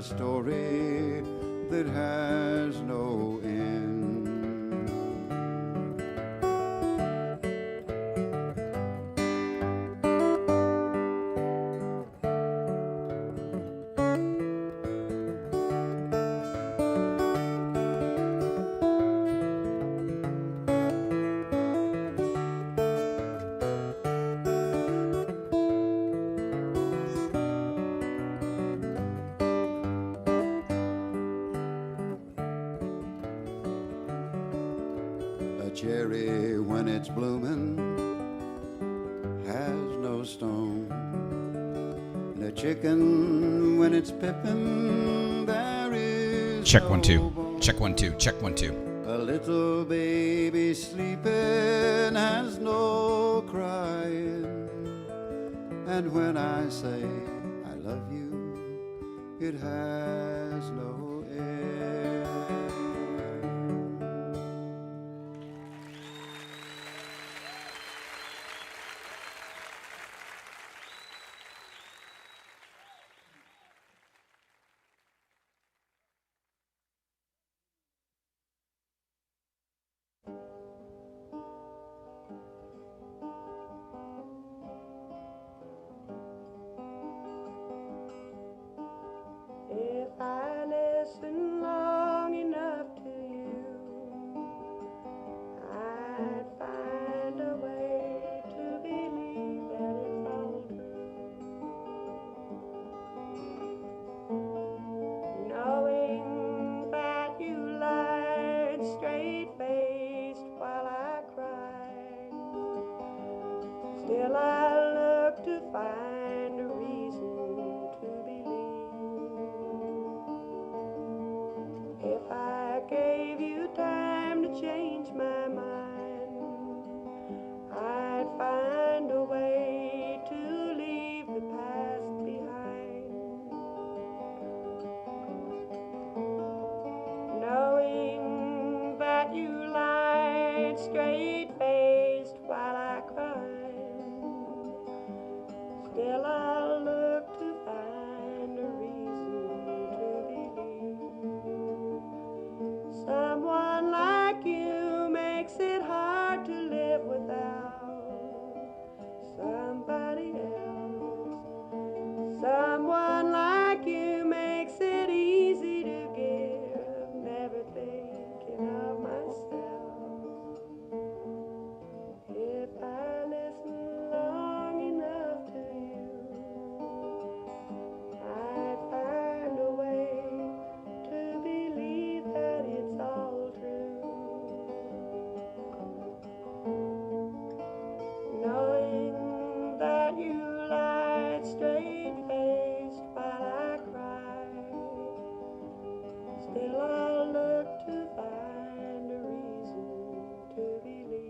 a story that has no end. Cherry, when it's blooming, has no stone. And a chicken, when it's pippin', there is Check no 1 2. bone. Check 1 2. Check 1 2. A little baby sleeping has no crying. And when I say I love you, it has no end. If I listen long enough to you, I'd find a way to believe that it's all true. Knowing that you lied straight-faced while I cried, still I look to find a reason to believe. If I gave you time to change my mind, I'd find a way to leave the past behind. Knowing that you lied straight-faced while I cried, still I'll look to find a reason to believe. Someone like you makes it hard to live without somebody else. Someone like you makes it easy to give, never thinking of myself. If I listen long enough to you, I'd find a way to believe that it's all true. Knowing that you lied straight-faced while I cried, still I'll look to find a reason to believe.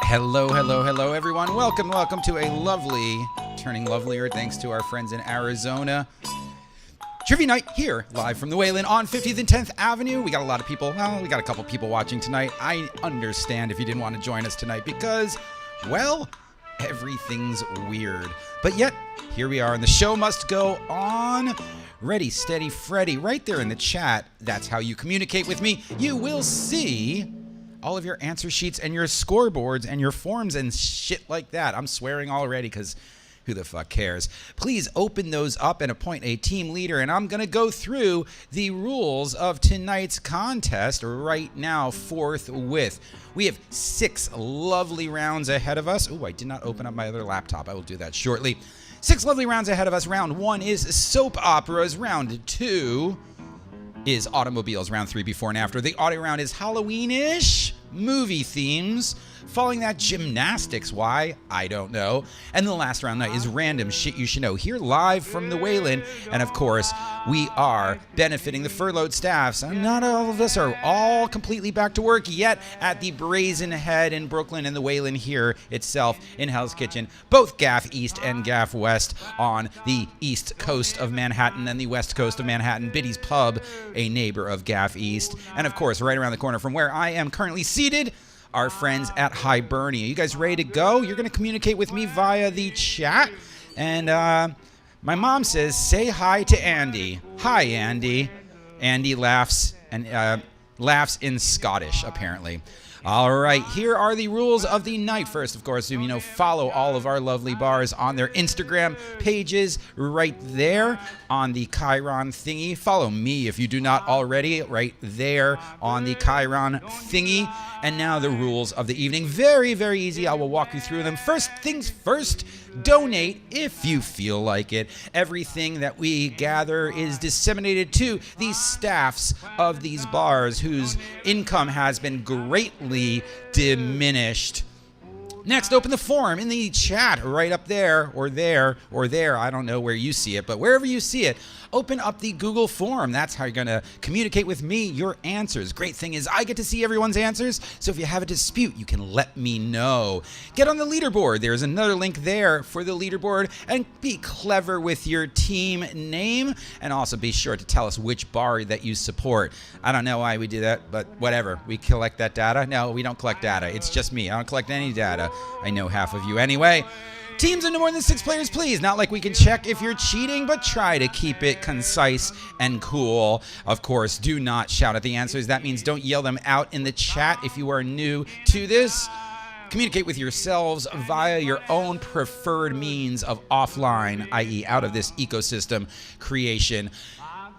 Hello, hello, hello, everyone. Welcome, welcome to a lovely, turning lovelier thanks to our friends in Arizona. Trivia night here, live from the Waylon on 50th and 10th Avenue. We got a lot of people, well, we got a couple people watching tonight. I understand if you didn't want to join us tonight because, well, everything's weird. But yet, here we are, and the show must go on. Ready, steady, Freddy, right there in the chat. That's how you communicate with me. You will see all of your answer sheets and your scoreboards and your forms and shit like that. I'm swearing already because who the fuck cares? Please open those up and appoint a team leader, and I'm going to go through the rules of tonight's contest right now forthwith. We have 6 lovely rounds ahead of us. Oh, I did not open up my other laptop. I will do that shortly. 6 lovely rounds ahead of us. Round 1 is soap operas. Round 2 is automobiles. Round 3 before and after. The audio round is Halloween-ish. movie themes. Following that, gymnastics. Why? I don't know. And the last round night is random shit you should know. Here live from the Waylon. And of course, we are benefiting the furloughed staffs. And not all of us are all completely back to work yet at the Brazen Head in Brooklyn and the Waylon here itself in Hell's Kitchen. Both Gaf East and Gaf West on the east coast of Manhattan and the west coast of Manhattan. Biddy's Pub, a neighbor of Gaf East. And of course, right around the corner from where I am currently seated, our friends at Hibernia. You guys ready to go? You're going to communicate with me via the chat. And my mom says, say hi to Andy. Hi, Andy. Andy laughs and laughs in Scottish, apparently. All right, here are the rules of the night. First, of course, follow all of our lovely bars on their Instagram pages right there on the Chiron thingy. Follow me if you do not already right there on the Chiron thingy. And now the rules of the evening. Very, very easy. I will walk you through them. First things first, donate if you feel like it. Everything that we gather is disseminated to the staffs of these bars whose income has been greatly diminished. Next, open the form in the chat right up there or there or there. I don't know where you see it, but wherever you see it, open up the Google form. That's how you're going to communicate with me your answers. Great thing is I get to see everyone's answers, so if you have a dispute, you can let me know. Get on the leaderboard. There's another link there for the leaderboard, and be clever with your team name, and also be sure to tell us which bar that you support. I don't know why we do that, but whatever. We collect that data. No, we don't collect data. It's just me. I don't collect any data. I know half of you anyway. Teams of no more than 6 players, please. Not like we can check if you're cheating, but try to keep it concise and cool. Of course, do not shout at the answers. That means don't yell them out in the chat if you are new to this. Communicate with yourselves via your own preferred means of offline, i.e. out of this ecosystem creation.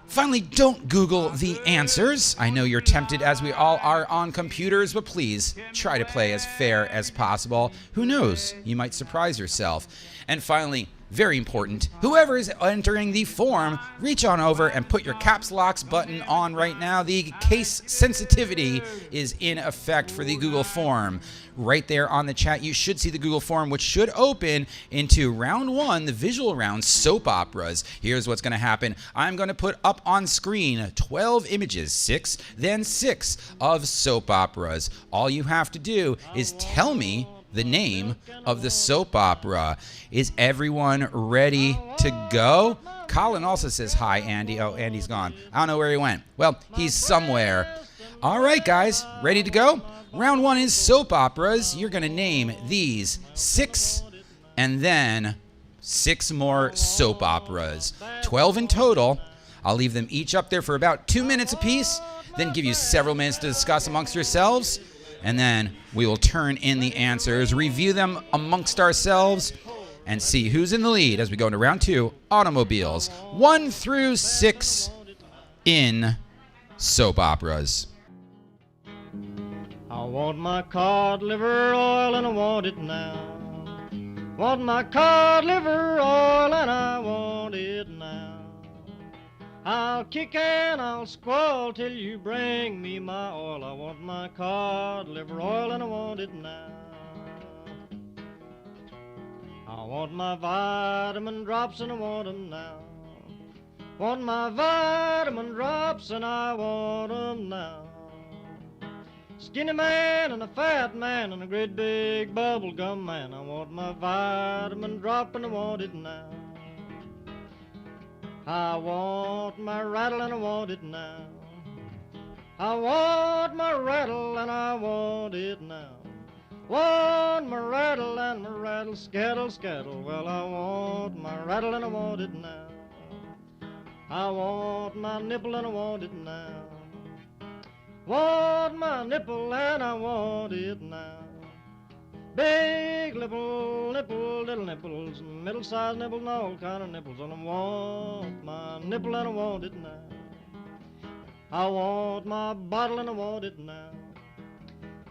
Finally, don't Google the answers. I know you're tempted, as we all are, on computers, but please try to play as fair as possible. Who knows? You might surprise yourself. And finally, very important, whoever is entering the form, reach on over and put your caps locks button on right now. The case sensitivity is in effect for the Google form. Right there on the chat, you should see the Google form, which should open into round 1, the visual round, soap operas. Here's what's going to happen. I'm going to put up on screen 12 images, 6, then 6 of soap operas. All you have to do is tell me the name of the soap opera. Is everyone ready to go? Colin also says hi, Andy. Oh, Andy's gone. I don't know where he went. Well, he's somewhere. All right, guys, ready to go? Round 1 is soap operas. You're going to name these 6 and then 6 more soap operas. 12 in total. I'll leave them each up there for about 2 minutes apiece, then give you several minutes to discuss amongst yourselves. And then we will turn in the answers, review them amongst ourselves, and see who's in the lead as we go into round 2, automobiles. 1 through 6 in soap operas. I want my cod liver oil and I want it now. Want my cod liver oil and I want it now. I'll kick and I'll squall till you bring me my oil. I want my cod liver oil and I want it now. I want my vitamin drops and I want 'em now. Want my vitamin drops and I want 'em now. Skinny man and a fat man and a great big bubble gum man. I want my vitamin drop and I want it now. I want my rattle and I want it now. I want my rattle and I want it now. Want my rattle and my rattle scattle scattle. Well, I want my rattle and I want it now. I want my nipple and I want it now. Want my nipple and I want it now. Big nipple, little nipples, middle-sized nipples, and all kind of nipples. And I want my nipple and I want it now. I want my bottle and I want it now.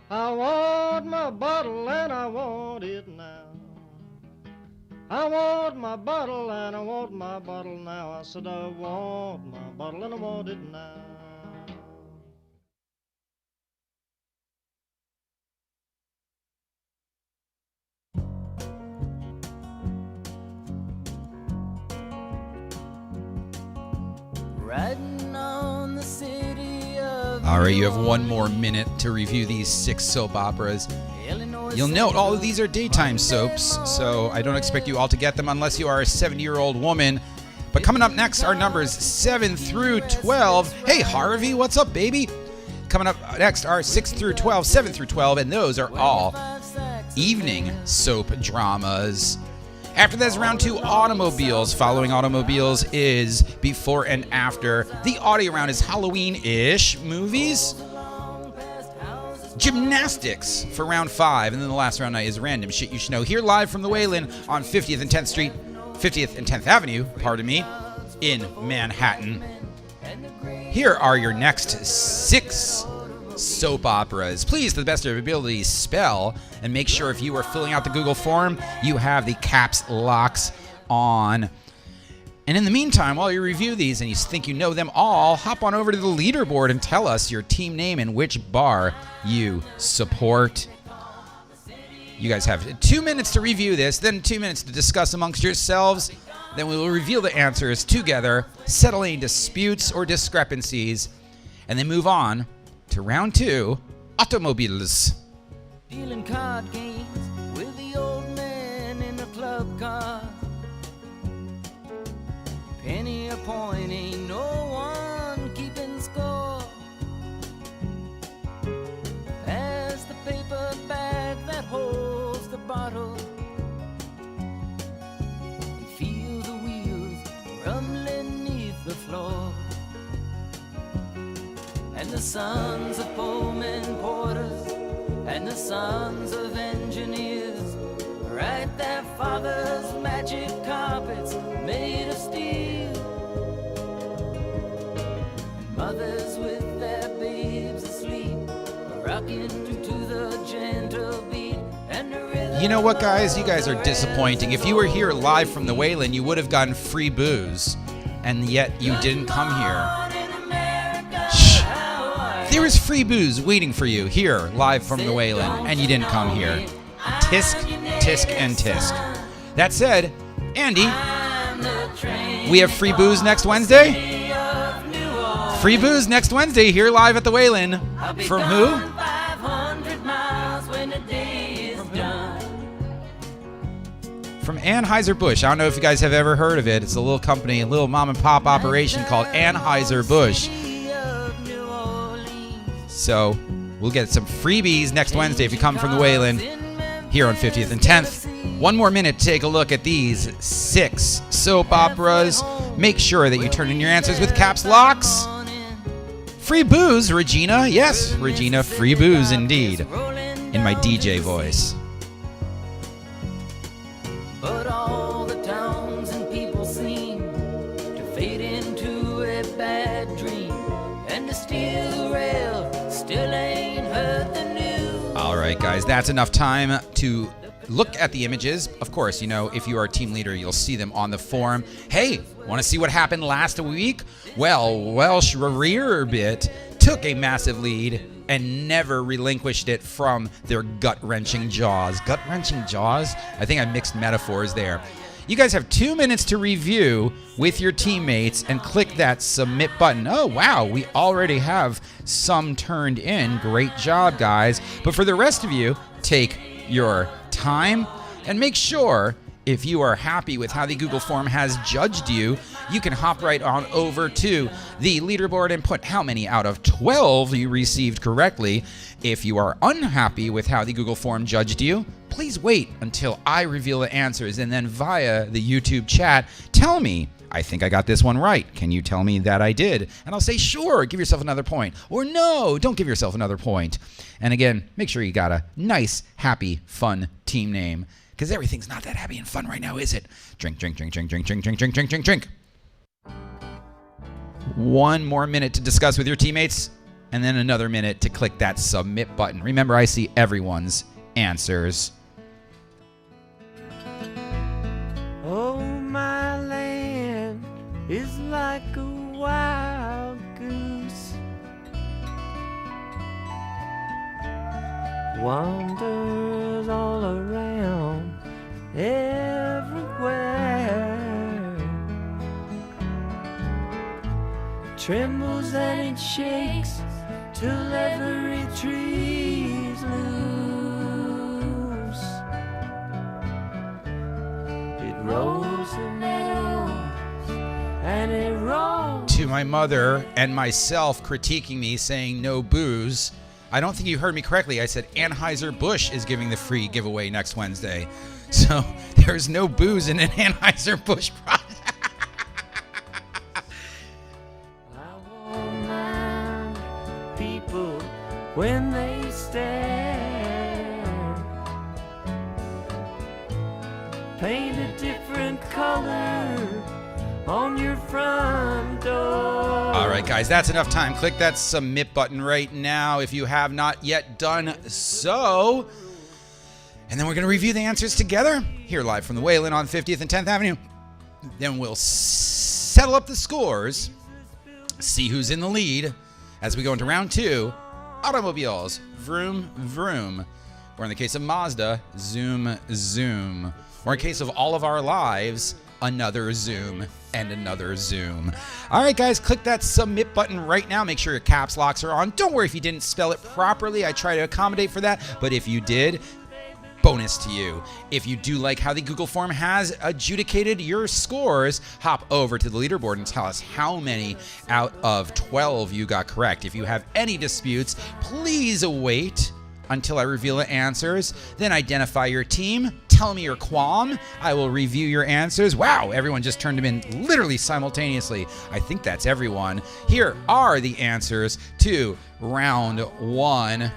I want my bottle and I want it now. I want my bottle and I want my bottle now. I said I want my bottle and I want it now. riding on the city of All right, you have 1 more minute to review these 6 soap operas. Illinois. You'll note all of these are daytime soaps, so I don't expect you all to get them unless you are a 70-year-old woman. But coming up next are numbers 7 through 12. Hey, Harvey, what's up, baby? Coming up next are 6 through 12, 7 through 12, and those are all evening soap dramas. After that is round 2, automobiles. Following automobiles is before and after. The audio round is Halloween-ish movies. Gymnastics for round 5, and then the last round night is random shit you should know. Here live from the Waylon on 50th and 10th Street, 50th and 10th Avenue, pardon me, in Manhattan. Here are your next 6 soap operas. Please, to the best of your ability, spell, and make sure if you are filling out the Google form, you have the caps locks on. And in the meantime, while you review these and you think you know them all, hop on over to the leaderboard and tell us your team name and which bar you support. You guys have 2 minutes to review this, then 2 minutes to discuss amongst yourselves. Then we will reveal the answers together, settle any disputes or discrepancies, and then move on to round 2, automobiles. Dealing card games with the old man in the club car. Penny a point, ain't no one keeping score. Pass the paper bag that holds the bottle. And feel the wheels rumbling neath the floor. And the sons of Pullman porters and the sons of engineers write their father's magic carpets made of steel. And mothers with their babes asleep rocking to the gentle beat. And the rhythm. You know what, guys? You guys are disappointing. If you were here live from the Waylon, you would have gotten free booze, and yet you didn't come here. Shh. There is free booze waiting for you here live from the Waylon, and you didn't come here. Tisk, tisk, and tisk. That said, Andy, we have free booze next Wednesday? Free booze next Wednesday here live at the Waylon. From who? From Anheuser-Busch. I don't know if you guys have ever heard of it. It's a little company, a little mom and pop operation called Anheuser-Busch. So we'll get some freebies next Wednesday if you come from the Waylon here on 50th and 10th. 1 more minute to take a look at these 6 soap operas. Make sure that you turn in your answers with caps locks. Free booze, Regina. Yes, Regina, free booze indeed. In my DJ voice. But all the towns and people seem to fade into a bad dream. And the steel rail still ain't heard the news. All right, guys, that's enough time to look at the images. Of course, you know, if you are a team leader, you'll see them on the forum. Hey, want to see what happened last week? Well, Welsh Rearbit took a massive lead and never relinquished it from their gut-wrenching jaws. Gut-wrenching jaws? I think I mixed metaphors there. You guys have 2 minutes to review with your teammates and click that submit button. Oh, wow, we already have some turned in. Great job, guys. But for the rest of you, take your time and make sure if you are happy with how the Google form has judged you, you can hop right on over to the leaderboard and put how many out of 12 you received correctly. If you are unhappy with how the Google form judged you, please wait until I reveal the answers and then via the YouTube chat, tell me, I think I got this one right. Can you tell me that I did? And I'll say, sure, give yourself another point. Or no, don't give yourself another point. And again, make sure you got a nice, happy, fun team name. Because everything's not that happy and fun right now, is it? Drink, drink, drink, drink, drink, drink, drink, drink, drink, drink, drink. 1 more minute to discuss with your teammates, and then another minute to click that submit button. Remember, I see everyone's answers. Oh, my land is like a wild goose, wanders all around everywhere. trembles and it shakes till every tree's loose. It rolls the meadows and it rolls. To my mother and myself critiquing me, saying no booze. I don't think you heard me correctly. I said Anheuser-Busch is giving the free giveaway next Wednesday. So there's no booze in an Anheuser-Busch product. I won't mind people when they stare. Paint a different color on your front door. All right, guys, that's enough time. Click that submit button right now if you have not yet done so. And then we're going to review the answers together here live from the Waylon on 50th and 10th Avenue. Then we'll settle up the scores, see who's in the lead as we go into round 2. Automobiles, vroom, vroom. Or in the case of Mazda, zoom, zoom. Or in case of all of our lives, another zoom and another zoom. All right, guys, click that submit button right now. Make sure your caps locks are on. Don't worry if you didn't spell it properly. I try to accommodate for that. But if you did, bonus to you. If you do like how the Google form has adjudicated your scores, hop over to the leaderboard and tell us how many out of 12 you got correct. If you have any disputes, please wait until I reveal the answers. Then identify your team. Tell me your qualm. I will review your answers. Wow, everyone just turned them in literally simultaneously. I think that's everyone. Here are the answers to round 1.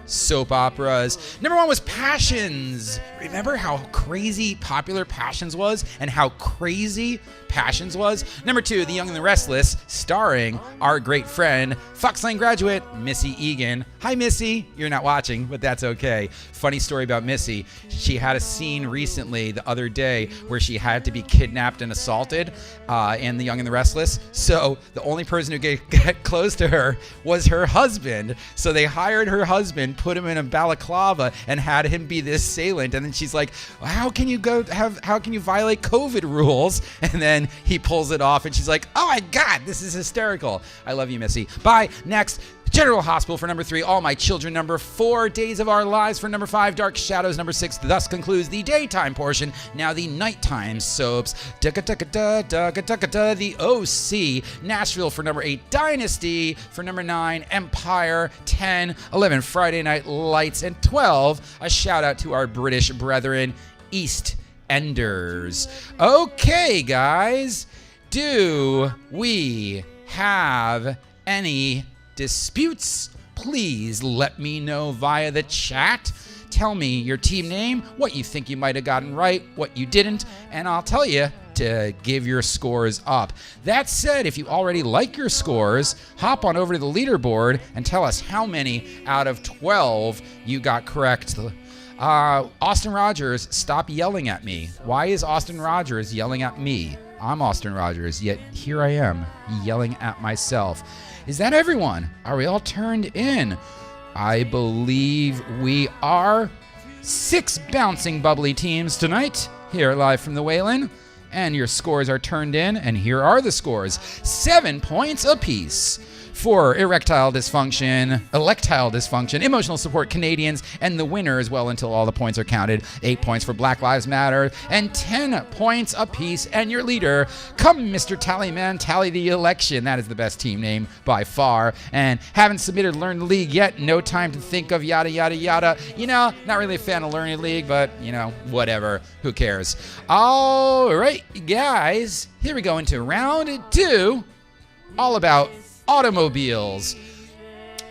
Soap operas. Number 1 was Passions. Remember how crazy popular Passions was and how crazy Passions was? Number 2, The Young and the Restless, starring our great friend, Fox Lane graduate, Missy Egan. Hi, Missy. You're not watching, but that's okay. Funny story about Missy. She had a scene recently, the other day, where she had to be kidnapped and assaulted in The Young and the Restless. So the only person who get close to her was her husband. So they hired her husband, put him in a balaclava, and had him be the assailant. And then she's like, how can you violate COVID rules? And then he pulls it off, and she's like, oh my God, this is hysterical. I love you, Missy. Bye. Next, General Hospital for number 3, All My Children number 4, Days of Our Lives for number 5, Dark Shadows number 6. Thus concludes the daytime portion. Now the nighttime soaps. The OC, Nashville for number 8, Dynasty for number 9, Empire, 10, 11, Friday Night Lights, and 12, a shout out to our British brethren, East Enders. Okay, guys, do we have any disputes? Please let me know via the chat. Tell me your team name, what you think you might have gotten right, what you didn't, and I'll tell you to give your scores up. That said, if you already like your scores, hop on over to the leaderboard and tell us how many out of 12 you got correct. Austin Rogers, stop yelling at me. Why is Austin Rogers yelling at me? I'm Austin Rogers, yet here I am yelling at myself. Is that everyone? Are we all turned in? I believe we are. 6 bouncing bubbly teams tonight, here live from the Waylon. And your scores are turned in, and here are the scores. 7 points apiece for erectile dysfunction, emotional support Canadians, and the winner as well until all the points are counted. 8 points for Black Lives Matter, and 10 points apiece. And your leader, come Mr. Tallyman, tally the election. That is the best team name by far. And haven't submitted Learn the League yet. No time to think of yada, yada, yada. You know, not really a fan of Learn the League, but, you know, whatever. Who cares? All right, guys, here we go into round 2, all about automobiles.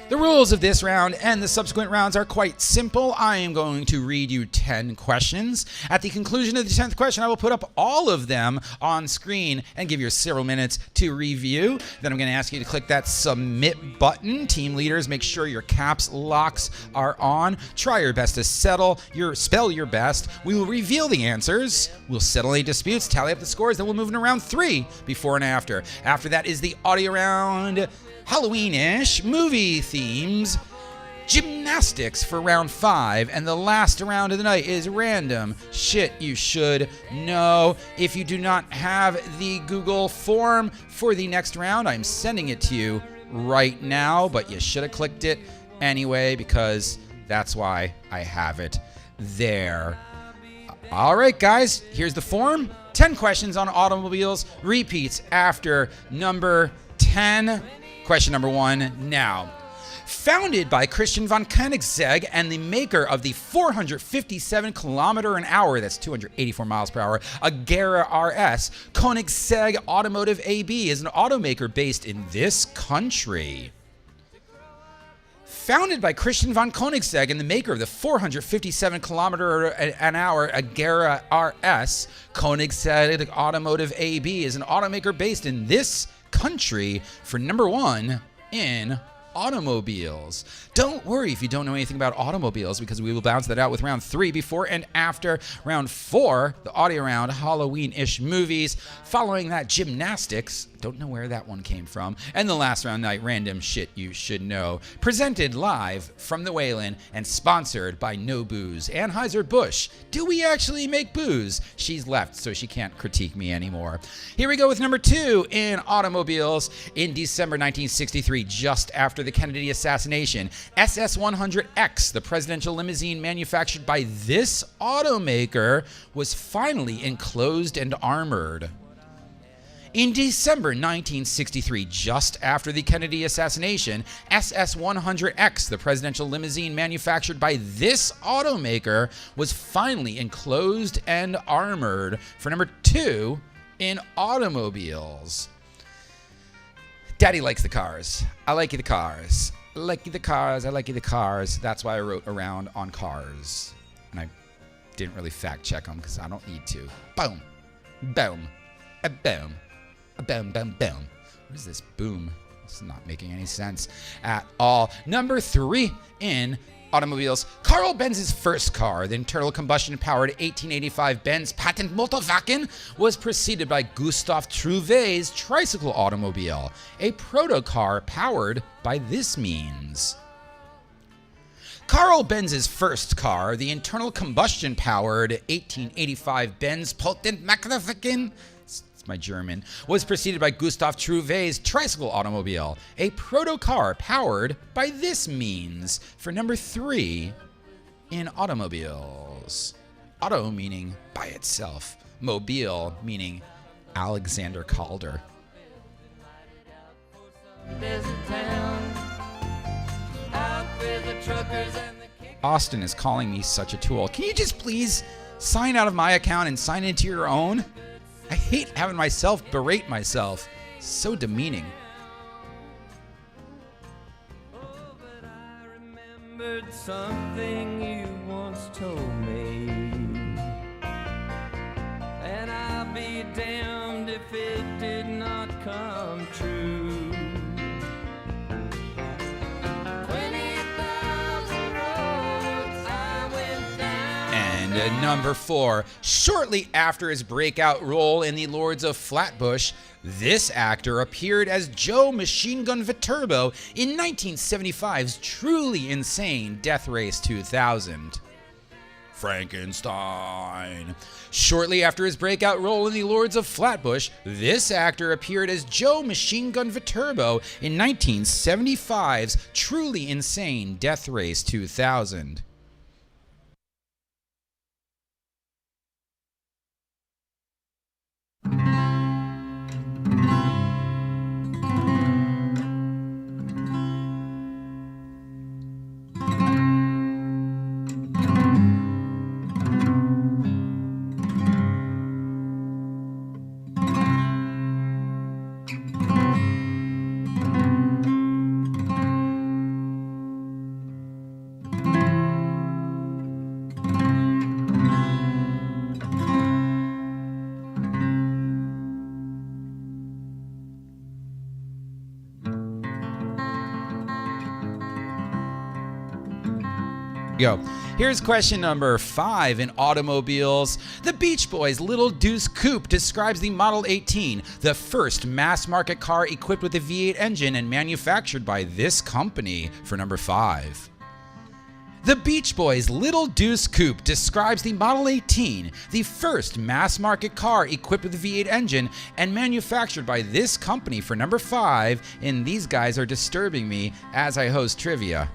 The rules of this round and the subsequent rounds are quite simple. I am going to read you 10 questions. At the conclusion of the 10th question, I will put up all of them on screen and give you several minutes to review. Then I'm going to ask you to click that submit button. Team leaders, make sure your caps locks are on. Try your best to spell your best. We will reveal the answers. We'll settle any disputes, tally up the scores, then we'll move into round 3, before and after. After that is the audio round. Halloween-ish movie themes. Gymnastics for round 5, and the last round of the night is random shit you should know. If you do not have the Google form for the next round, I'm sending it to you right now, but you should have clicked it anyway because that's why I have it there. All right, guys, here's the form. 10 questions on automobiles, repeats after number 10. Question number 1 now. Founded by Christian von Koenigsegg and the maker of the 457 kilometer an hour, that's 284 miles per hour, Agera RS, Koenigsegg Automotive AB is an automaker based in this country. Founded by Christian von Koenigsegg and the maker of the 457 kilometer an hour Agera RS, Koenigsegg Automotive AB is an automaker based in this country for number 1 in automobiles. Don't worry if you don't know anything about automobiles because we will bounce that out with round 3 before and after round 4, the audio round, Halloween-ish movies. Following that, gymnastics. Don't know where that one came from. And the last round night, random shit you should know. Presented live from the Waylon and sponsored by No Booze. Anheuser-Busch. Do we actually make booze? She's left, so she can't critique me anymore. Here we go with number 2 in automobiles. In December 1963, just after the Kennedy assassination, SS-100X, the presidential limousine manufactured by this automaker, was finally enclosed and armored. In December 1963, just after the Kennedy assassination, SS-100X, the presidential limousine manufactured by this automaker, was finally enclosed and armored for number 2 in automobiles. Daddy likes the cars. I like the cars. I like the cars. I like the cars. That's why I wrote around on cars. And I didn't really fact check them because I don't need to. Boom. Boom. A boom. A boom, boom, boom. What is this boom? It's not making any sense at all. Number 3 in automobiles. Carl Benz's first car, the internal combustion-powered 1885 Benz Patent Motorwagen, was preceded by Gustav Trouvé's tricycle automobile, a proto-car powered by this means. Carl Benz's first car, the internal combustion-powered 1885 Benz Patent Motorwagen, it's my German, was preceded by Gustav Trouvé's tricycle automobile, a proto-car powered by this means for number 3 in automobiles. Auto meaning by itself, mobile meaning Alexander Calder. Austin is calling me such a tool. Can you just please sign out of my account and sign into your own? I hate having myself berate myself. So demeaning. Oh, but I remembered something you once told me, and I'll be damned if it did not come true. 20,000 roads I went down. And number 4, shortly after his breakout role in The Lords of Flatbush, this actor appeared as Joe Machine Gun Viterbo in 1975's truly insane Death Race 2000. Frankenstein. Shortly after his breakout role in The Lords of Flatbush, this actor appeared as Joe Machine Gun Viterbo in 1975's truly insane Death Race 2000. Go. Here's question number 5 in automobiles. The Beach Boys' Little Deuce Coupe describes the Model 18, the first mass-market car equipped with a V8 engine and manufactured by this company for number 5. The Beach Boys' Little Deuce Coupe describes the Model 18, the first mass-market car equipped with a V8 engine and manufactured by this company for number 5 in These Guys Are Disturbing Me as I host trivia.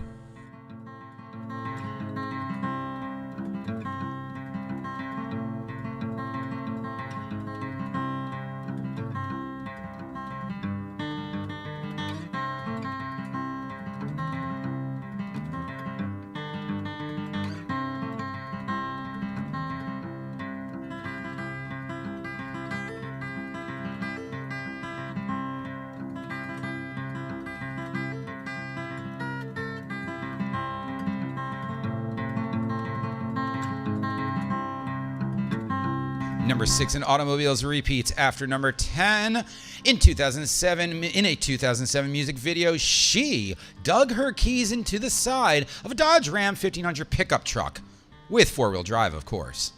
Number 6 in automobiles repeats after number 10. In a 2007 music video, she dug her keys into the side of a Dodge Ram 1500 pickup truck, with four-wheel drive, of course.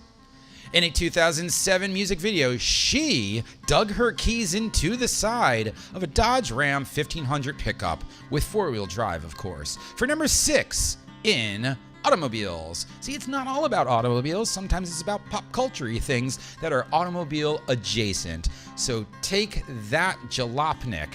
In a 2007 music video, she dug her keys into the side of a Dodge Ram 1500 pickup, with four-wheel drive, of course. For number 6 in automobiles. See, it's not all about automobiles. Sometimes it's about pop culture-y things that are automobile adjacent. So take that, Jalopnik.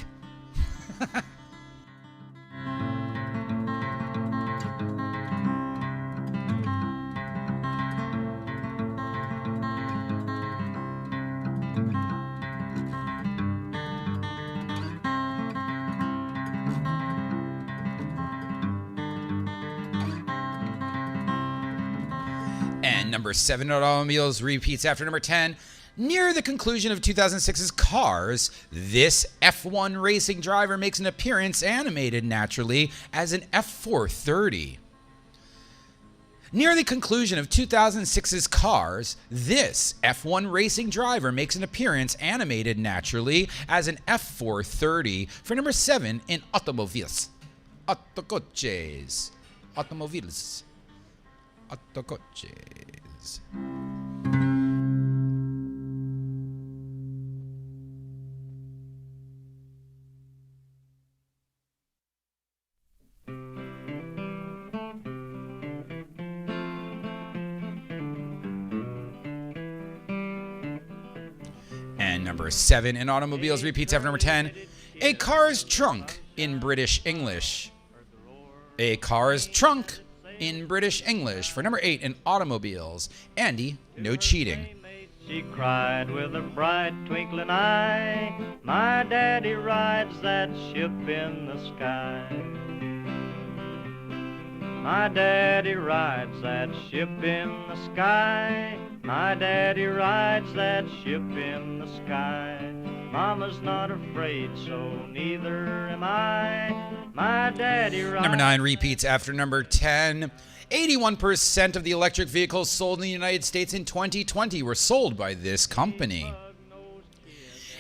And number 7 in automobiles repeats after number 10. Near the conclusion of 2006's Cars, this F1 racing driver makes an appearance animated naturally as an F430. Near the conclusion of 2006's Cars, this F1 racing driver makes an appearance animated naturally as an F430 for number 7 in automobiles. Autocoches. Automobiles. Autocoches. And number 7 in automobiles repeats after number 10. A car's trunk in British English. A car's trunk in British English for number 8 in automobiles. Andy, no cheating. She cried with a bright twinkling eye, my daddy rides that ship in the sky. My daddy rides that ship in the sky. My daddy rides that ship in the sky. Mama's not afraid, so neither am I. My daddy rides... Number 9 repeats after number 10. 81% of the electric vehicles sold in the United States in 2020 were sold by this company.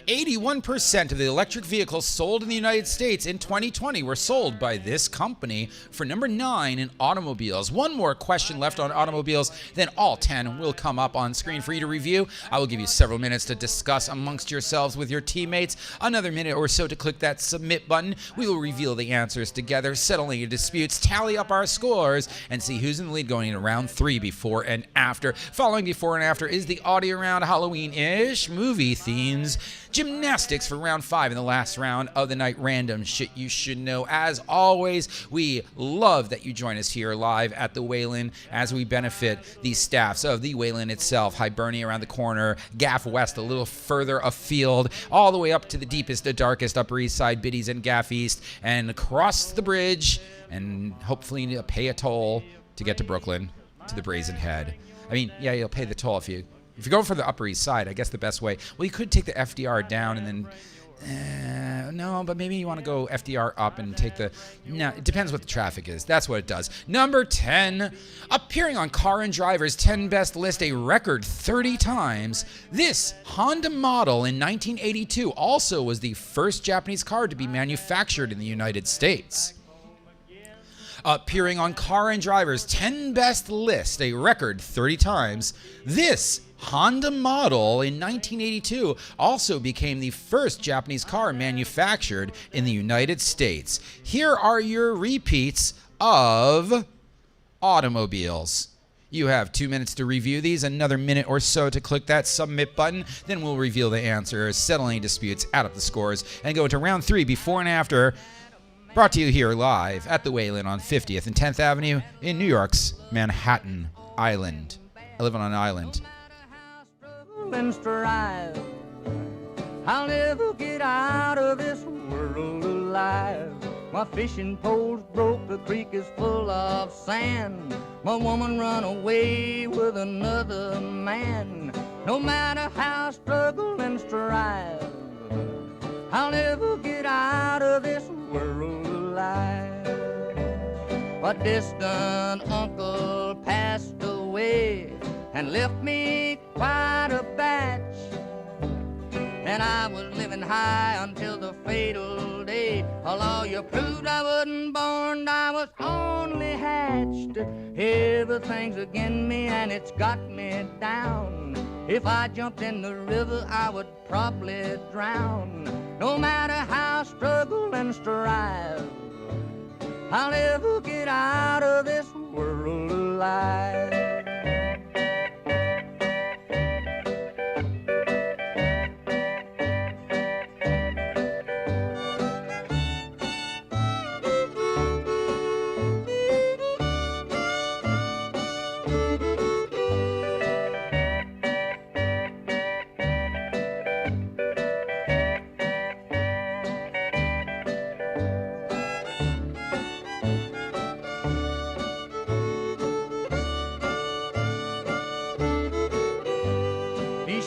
81% of the electric vehicles sold in the United States in 2020 were sold by this company for number 9 in automobiles. One more question left on automobiles, then all 10 will come up on screen for you to review. I will give you several minutes to discuss amongst yourselves with your teammates, another minute or so to click that submit button. We will reveal the answers together, settle any disputes, tally up our scores, and see who's in the lead going into round 3 before and after. Following before and after is the audio round, Halloween-ish, movie themes, gymnastics for round 5 in the last round of the night, random shit you should know. As always, we love that you join us here live at the Waylon as we benefit the staffs of the Waylon itself, Hibernia around the corner, Gaf West a little further afield, all the way up to the deepest, the darkest Upper East Side, Biddy's and Gaf East, and across the bridge, and hopefully pay a toll to get to Brooklyn, to the Brazen Head. I mean, yeah, you'll pay the toll if you're going for the Upper East Side. I guess the best way, well, you could take the FDR down and then, no, but maybe you want to go FDR up and take the, no, it depends what the traffic is. That's what it does. Number 10, appearing on Car and Driver's 10 Best list a record 30 times, this Honda model in 1982 also was the first Japanese car to be manufactured in the United States. Appearing on Car and Driver's 10 Best list a record 30 times, this Honda model in 1982 also became the first Japanese car manufactured in the United States. Here are your repeats of automobiles. You have 2 minutes to review these, another minute or so to click that submit button, then we'll reveal the answers, settle any disputes, add up the scores, and go into round 3 before and after, brought to you here live at the Waylon on 50th and 10th Avenue in New York's Manhattan Island. I live on an island. I'll never get out of this world alive. My fishing pole's broke, the creek is full of sand. My woman run away with another man. No matter how I struggle and strive, I'll never get out of this world alive. My distant uncle passed away and left me quite a batch. And I was living high until the fatal day. A lawyer proved I wasn't born, I was only hatched. Everything's against me and it's got me down. If I jumped in the river, I would probably drown. No matter how I struggle and strive, I'll never get out of this world alive.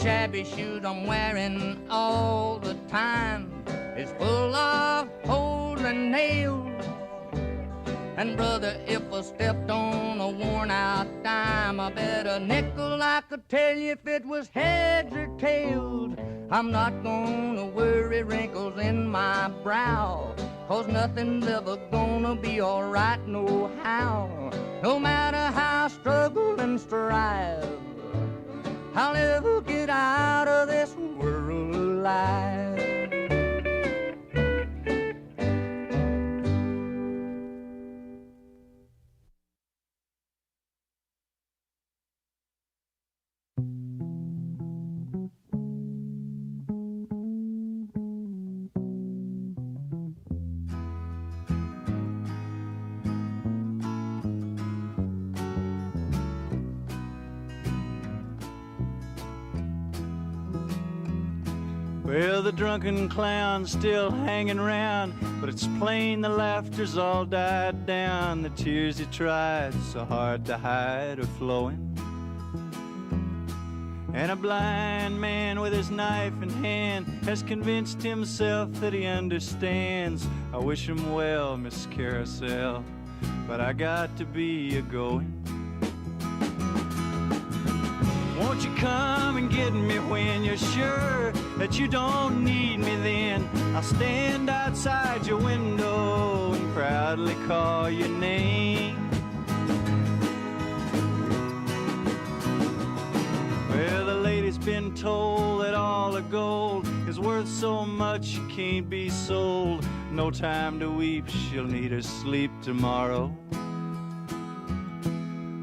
Shabby shoes I'm wearing all the time is full of holes and nails. And brother, if I stepped on a worn out dime, I bet a nickel I could tell you if it was heads or tails. I'm not gonna worry wrinkles in my brow, 'cause nothing's ever gonna be alright no how. No matter how I struggle and strive, I'll never get out of this world alive. Well, the drunken clown's still hanging round, but it's plain the laughter's all died down. The tears he tried so hard to hide are flowing. And a blind man with his knife in hand has convinced himself that he understands. I wish him well, Miss Carousel, but I got to be a-going. Won't you come and get me when you're sure that you don't need me then? I'll stand outside your window and proudly call your name. Well, the lady's been told that all the gold is worth so much it can't be sold. No time to weep, she'll need her sleep tomorrow.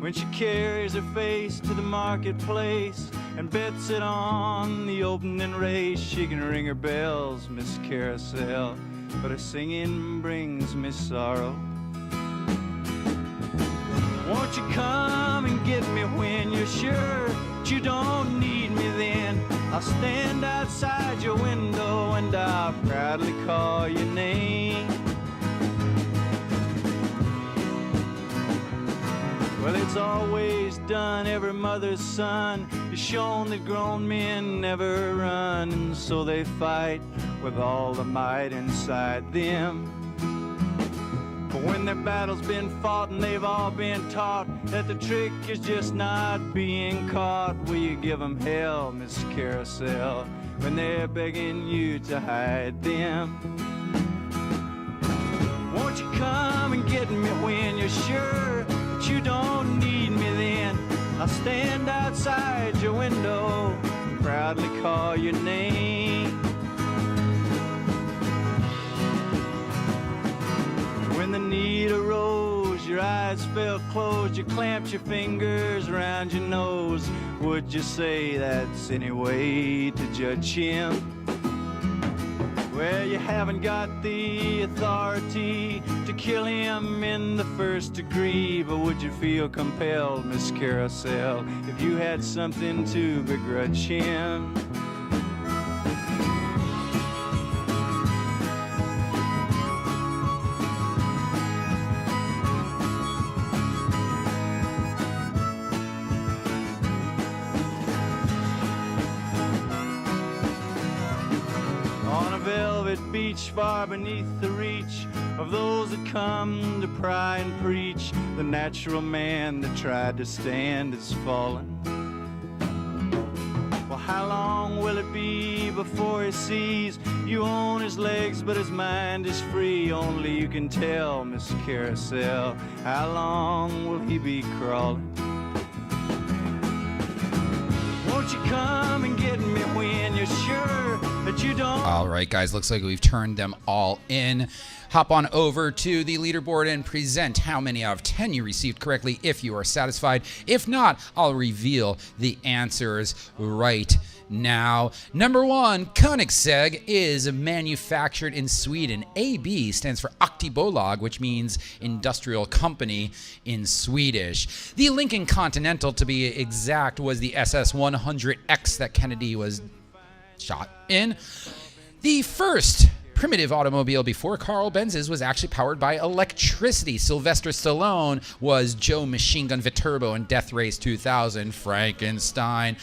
When she carries her face to the marketplace and bets it on the opening race, she can ring her bells, Miss Carousel, but her singing brings me sorrow. Won't you come and get me when you're sure that you don't need me then? I'll stand outside your window and I'll proudly call your name. Well, it's always done, every mother's son is shown that grown men never run, and so they fight with all the might inside them. But when their battle's been fought and they've all been taught that the trick is just not being caught, will you give them hell, Miss Carousel, when they're begging you to hide them? Won't you come and get me when you're sure that you don't need me then? I'll stand outside your window and proudly call your name. When the need arose, your eyes eyes fell closed, you clamped your fingers around your nose. Would you say that's any way to judge him? Well, you haven't got the authority to kill him in the first degree, but would you feel compelled, Miss Carousel, if you had something to begrudge him? Beach far beneath the reach of those that come to pry and preach, the natural man that tried to stand is fallen. Well, how long will it be before he sees you own his legs but his mind is free? Only you can tell, Miss Carousel, how long will he be crawling? Won't you come and get me when you're sure that you don't? All right, guys, looks like we've turned them all in. Hop on over to the leaderboard and present how many out of 10 you received correctly if you are satisfied. If not, I'll reveal the answers right now. Number 1, Koenigsegg is manufactured in Sweden. AB stands for Aktiebolag, which means industrial company in Swedish. The Lincoln Continental, to be exact, was the SS-100X that Kennedy was shot in. The first primitive automobile before Carl Benz's was actually powered by electricity. Sylvester Stallone was Joe Machine Gun Viterbo in Death Race 2000. Frankenstein.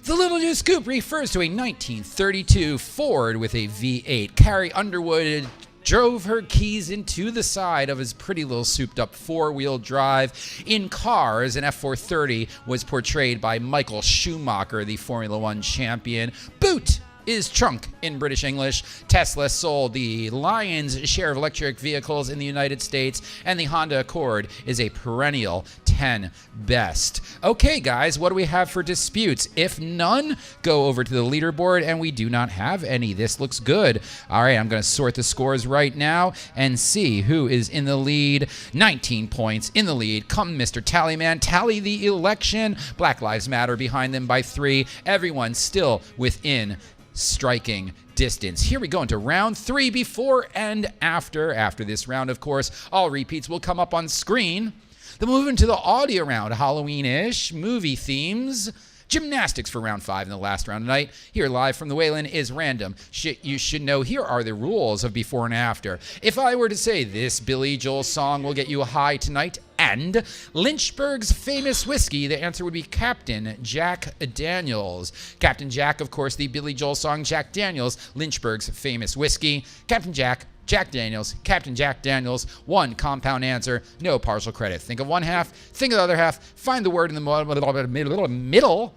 The Little New Scoop refers to a 1932 Ford with a V8. Carrie Underwood drove her keys into the side of his pretty little souped-up four-wheel drive. In Cars, an F430 was portrayed by Michael Schumacher, the Formula One champion. Boot is trunk in British English. Tesla sold the lion's share of electric vehicles in the United States, and the Honda Accord is a perennial 10 best. Okay, guys, what do we have for disputes? If none, go over to the leaderboard, and we do not have any. This looks good. All right, I'm going to sort the scores right now and see who is in the lead. 19 points in the lead. Come, Mr. Tallyman, tally the election. Black Lives Matter behind them by 3. Everyone still within striking distance. Here we go into round 3, before and after. After this round, of course, all repeats will come up on screen. Then we'll move into the audio round, Halloween-ish, movie themes, gymnastics for round 5 in the last round tonight. Here live from the Waylon is random. Shit you should know. Here are the rules of before and after. If I were to say this Billy Joel song will get you high tonight, and Lynchburg's famous whiskey, the answer would be Captain Jack Daniels. Captain Jack, of course, the Billy Joel song Jack Daniels, Lynchburg's famous whiskey. Captain Jack, Jack Daniels, Captain Jack Daniels. One compound answer, no partial credit. Think of one half, think of the other half, find the word in the middle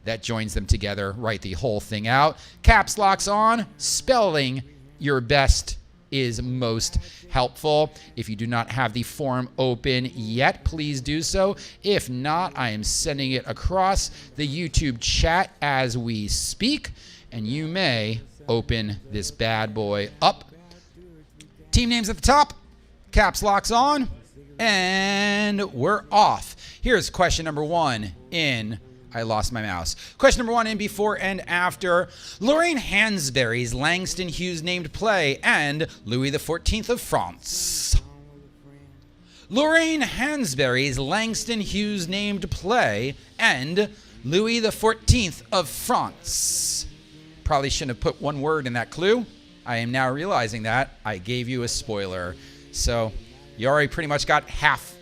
that joins them together, write the whole thing out. Caps locks on, spelling your best is most helpful. If you do not have the form open yet, please do so. If not, I am sending it across the YouTube chat as we speak, and you may open this bad boy up. Team names at the top, caps locks on, and we're off. Here's question number 1 in I lost my mouse. Question number 1 in before and after. Lorraine Hansberry's Langston Hughes named play and Louis XIV of France. Lorraine Hansberry's Langston Hughes named play and Louis XIV of France. Probably shouldn't have put one word in that clue. I am now realizing that I gave you a spoiler. So you already pretty much got half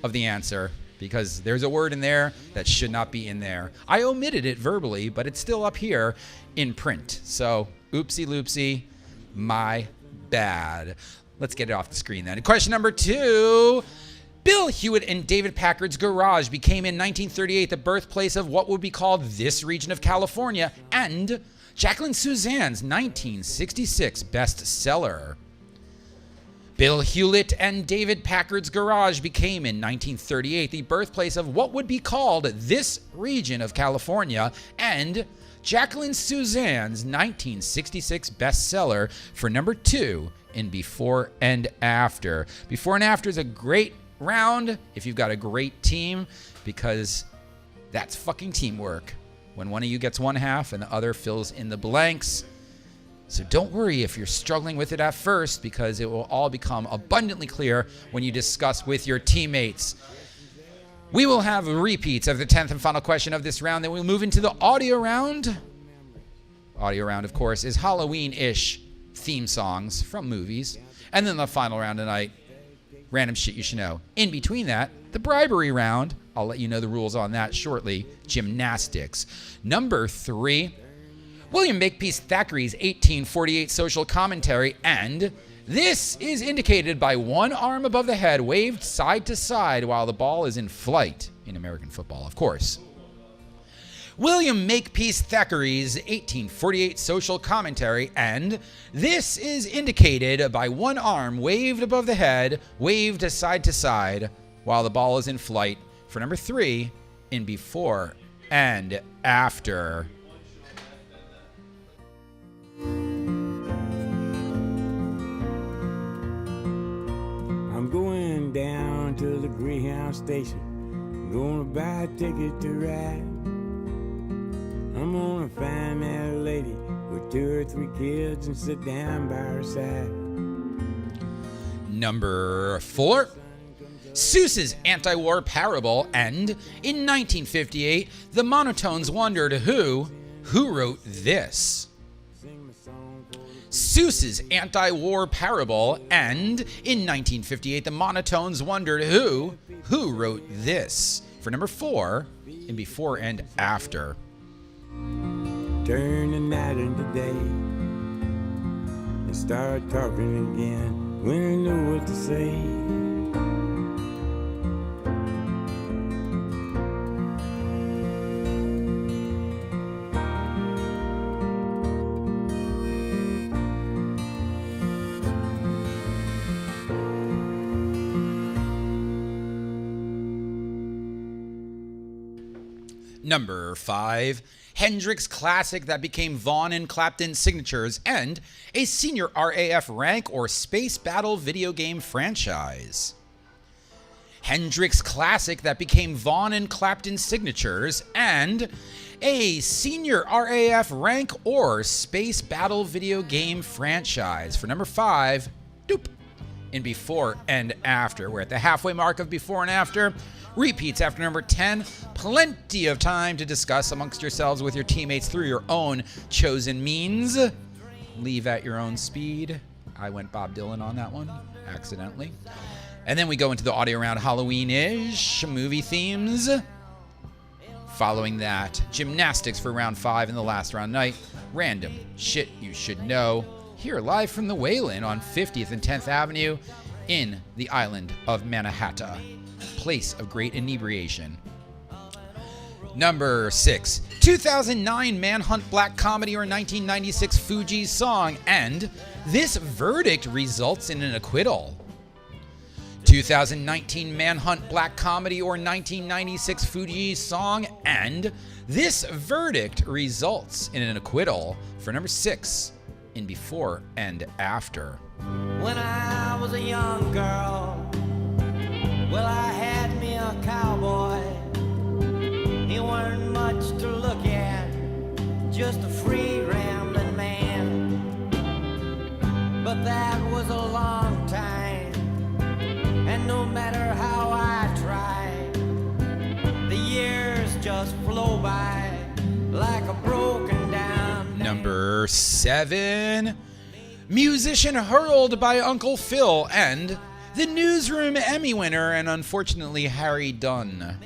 of the answer, because there's a word in there that should not be in there. I omitted it verbally, but it's still up here in print. So, oopsie loopsie, my bad. Let's get it off the screen then. Question number 2. Bill Hewitt and David Packard's garage became in 1938 the birthplace of what would be called this region of California, and Jacqueline Suzanne's 1966 bestseller. Bill Hewlett and David Packard's garage became in 1938 the birthplace of what would be called this region of California, and Jacqueline Suzanne's 1966 bestseller for number 2 in Before and After. Before and After is a great round if you've got a great team, because that's fucking teamwork. When one of you gets one half and the other fills in the blanks. So don't worry if you're struggling with it at first, because it will all become abundantly clear when you discuss with your teammates. We will have repeats of the 10th and final question of this round. Then we'll move into the audio round. Audio round, of course, is Halloween-ish theme songs from movies. And then the final round tonight, random shit you should know. In between that, the bribery round. I'll let you know the rules on that shortly. Gymnastics. Number 3, William Makepeace Thackeray's 1848 social commentary, and this is indicated by one arm above the head waved side to side while the ball is in flight. In American football, of course. William Makepeace Thackeray's 1848 social commentary, and this is indicated by one arm waved above the head, waved side to side while the ball is in flight. For number 3, in before and after. I'm going down to the Greyhound station, gonna buy a ticket to ride. I'm gonna find that lady with 2 or 3 kids and sit down by her side. Number 4, Seuss's anti-war parable, and in 1958, the Monotones wondered who wrote this. Seuss's anti-war parable, and in 1958, the Monotones wondered who wrote this. For number 4, in before and after. Turn the night into day and start talking again when I know what to say. Number 5, Hendrix classic that became Vaughn and Clapton signatures, and a senior RAF rank or space battle video game franchise. Hendrix classic that became Vaughn and Clapton signatures, and a senior RAF rank or space battle video game franchise. For number 5, doop, in before and after. We're at the halfway mark of before and after. Repeats after number 10. Plenty of time to discuss amongst yourselves with your teammates through your own chosen means. Leave at your own speed. I went Bob Dylan on that one, accidentally. And then we go into the audio round, Halloween-ish movie themes. Following that, gymnastics for round 5 in the last round night. Random shit you should know. Here live from the Waylon on 50th and 10th Avenue in the island of Manhattan. Place of great inebriation. Number 6, 2009 Manhunt black comedy or 1996 Fugees song, and this verdict results in an acquittal. 2019 Manhunt black comedy or 1996 Fugees song, and this verdict results in an acquittal. For number 6, in before and after. When I was a young girl, well, I had me a cowboy. He weren't much to look at, just a free rambling man. But that was a long time, and no matter how I tried, the years just flow by like a broken down. Number 7, musician hurled by Uncle Phil, and the Newsroom Emmy winner and unfortunately Harry Dunn.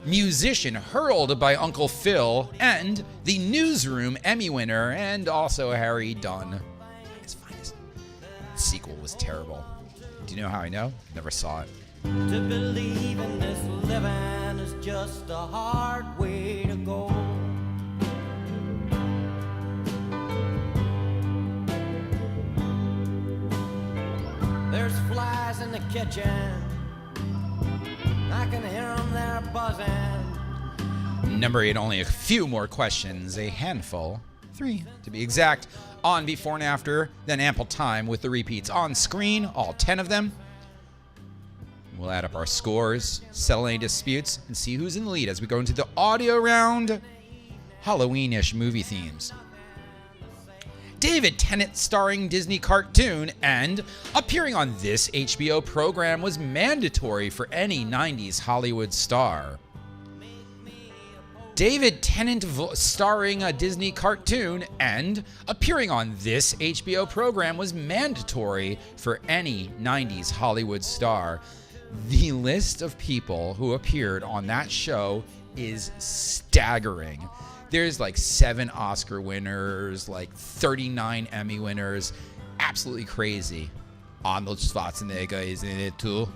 Musician hurled by Uncle Phil, and the Newsroom Emmy winner and also Harry Dunn. His finest. The sequel was terrible. Do you know how I know? Never saw it. To believe in this living is just a hard way to go. There's flies in the kitchen, I can hear them there buzzing. Number 8, only a few more questions, a handful, 3 to be exact, on before and after, then ample time with the repeats on screen, all 10 of them. We'll add up our scores, settle any disputes, and see who's in the lead as we go into the audio round. Halloween-ish movie themes. David Tennant starring Disney cartoon and appearing on this HBO program was mandatory for any 90s Hollywood star. David Tennant starring a Disney cartoon and appearing on this HBO program was mandatory for any 90s Hollywood star. The list of people who appeared on that show is staggering. There's like 7 Oscar winners, like 39 Emmy winners. Absolutely crazy. Arnold Schwarzenegger is in it too.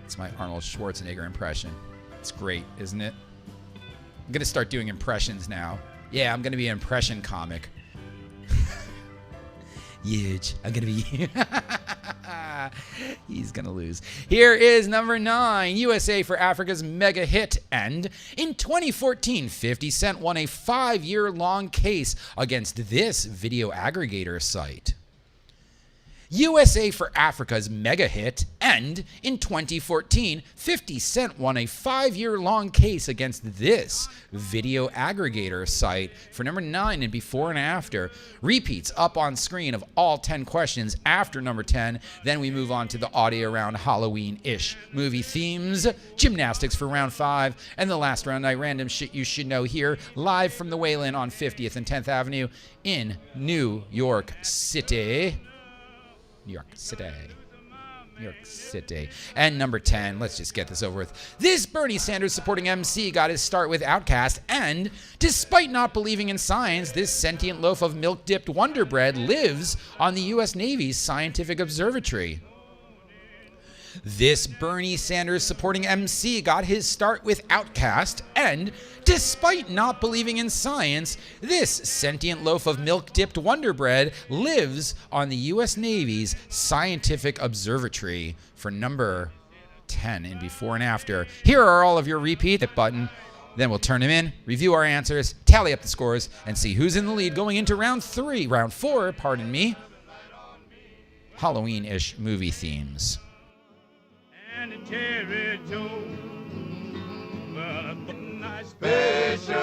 It's my Arnold Schwarzenegger impression. It's great, isn't it? I'm going to start doing impressions now. Yeah, I'm going to be an impression comic. Huge. I'm going to be... He's going to lose. Here is number 9, USA for Africa's mega hit. And in 2014, 50 Cent won a 5-year-long case against this video aggregator site. USA for Africa's mega hit, and in 2014, 50 Cent won a 5-year-long case against this video aggregator site for number 9 in before and after. Repeats up on screen of all 10 questions after number 10. Then we move on to the audio round Halloween-ish movie themes, gymnastics for round 5, and the last round night random shit you should know here, live from the Waylon on 50th and 10th Avenue in New York City. New York City. New York City. And number 10, let's just get this over with. This Bernie Sanders supporting MC got his start with Outkast, and despite not believing in science, this sentient loaf of milk-dipped Wonder Bread lives on the U.S. Navy's scientific observatory. This Bernie Sanders supporting MC got his start with Outkast, and despite not believing in science, this sentient loaf of milk-dipped Wonder Bread lives on the U.S. Navy's scientific observatory for number 10 in before and after. Here are all of your repeat button. Then we'll turn them in, review our answers, tally up the scores, and see who's in the lead going into round 4, pardon me. Halloween-ish movie themes. And a Terry Joe, well, a nice special,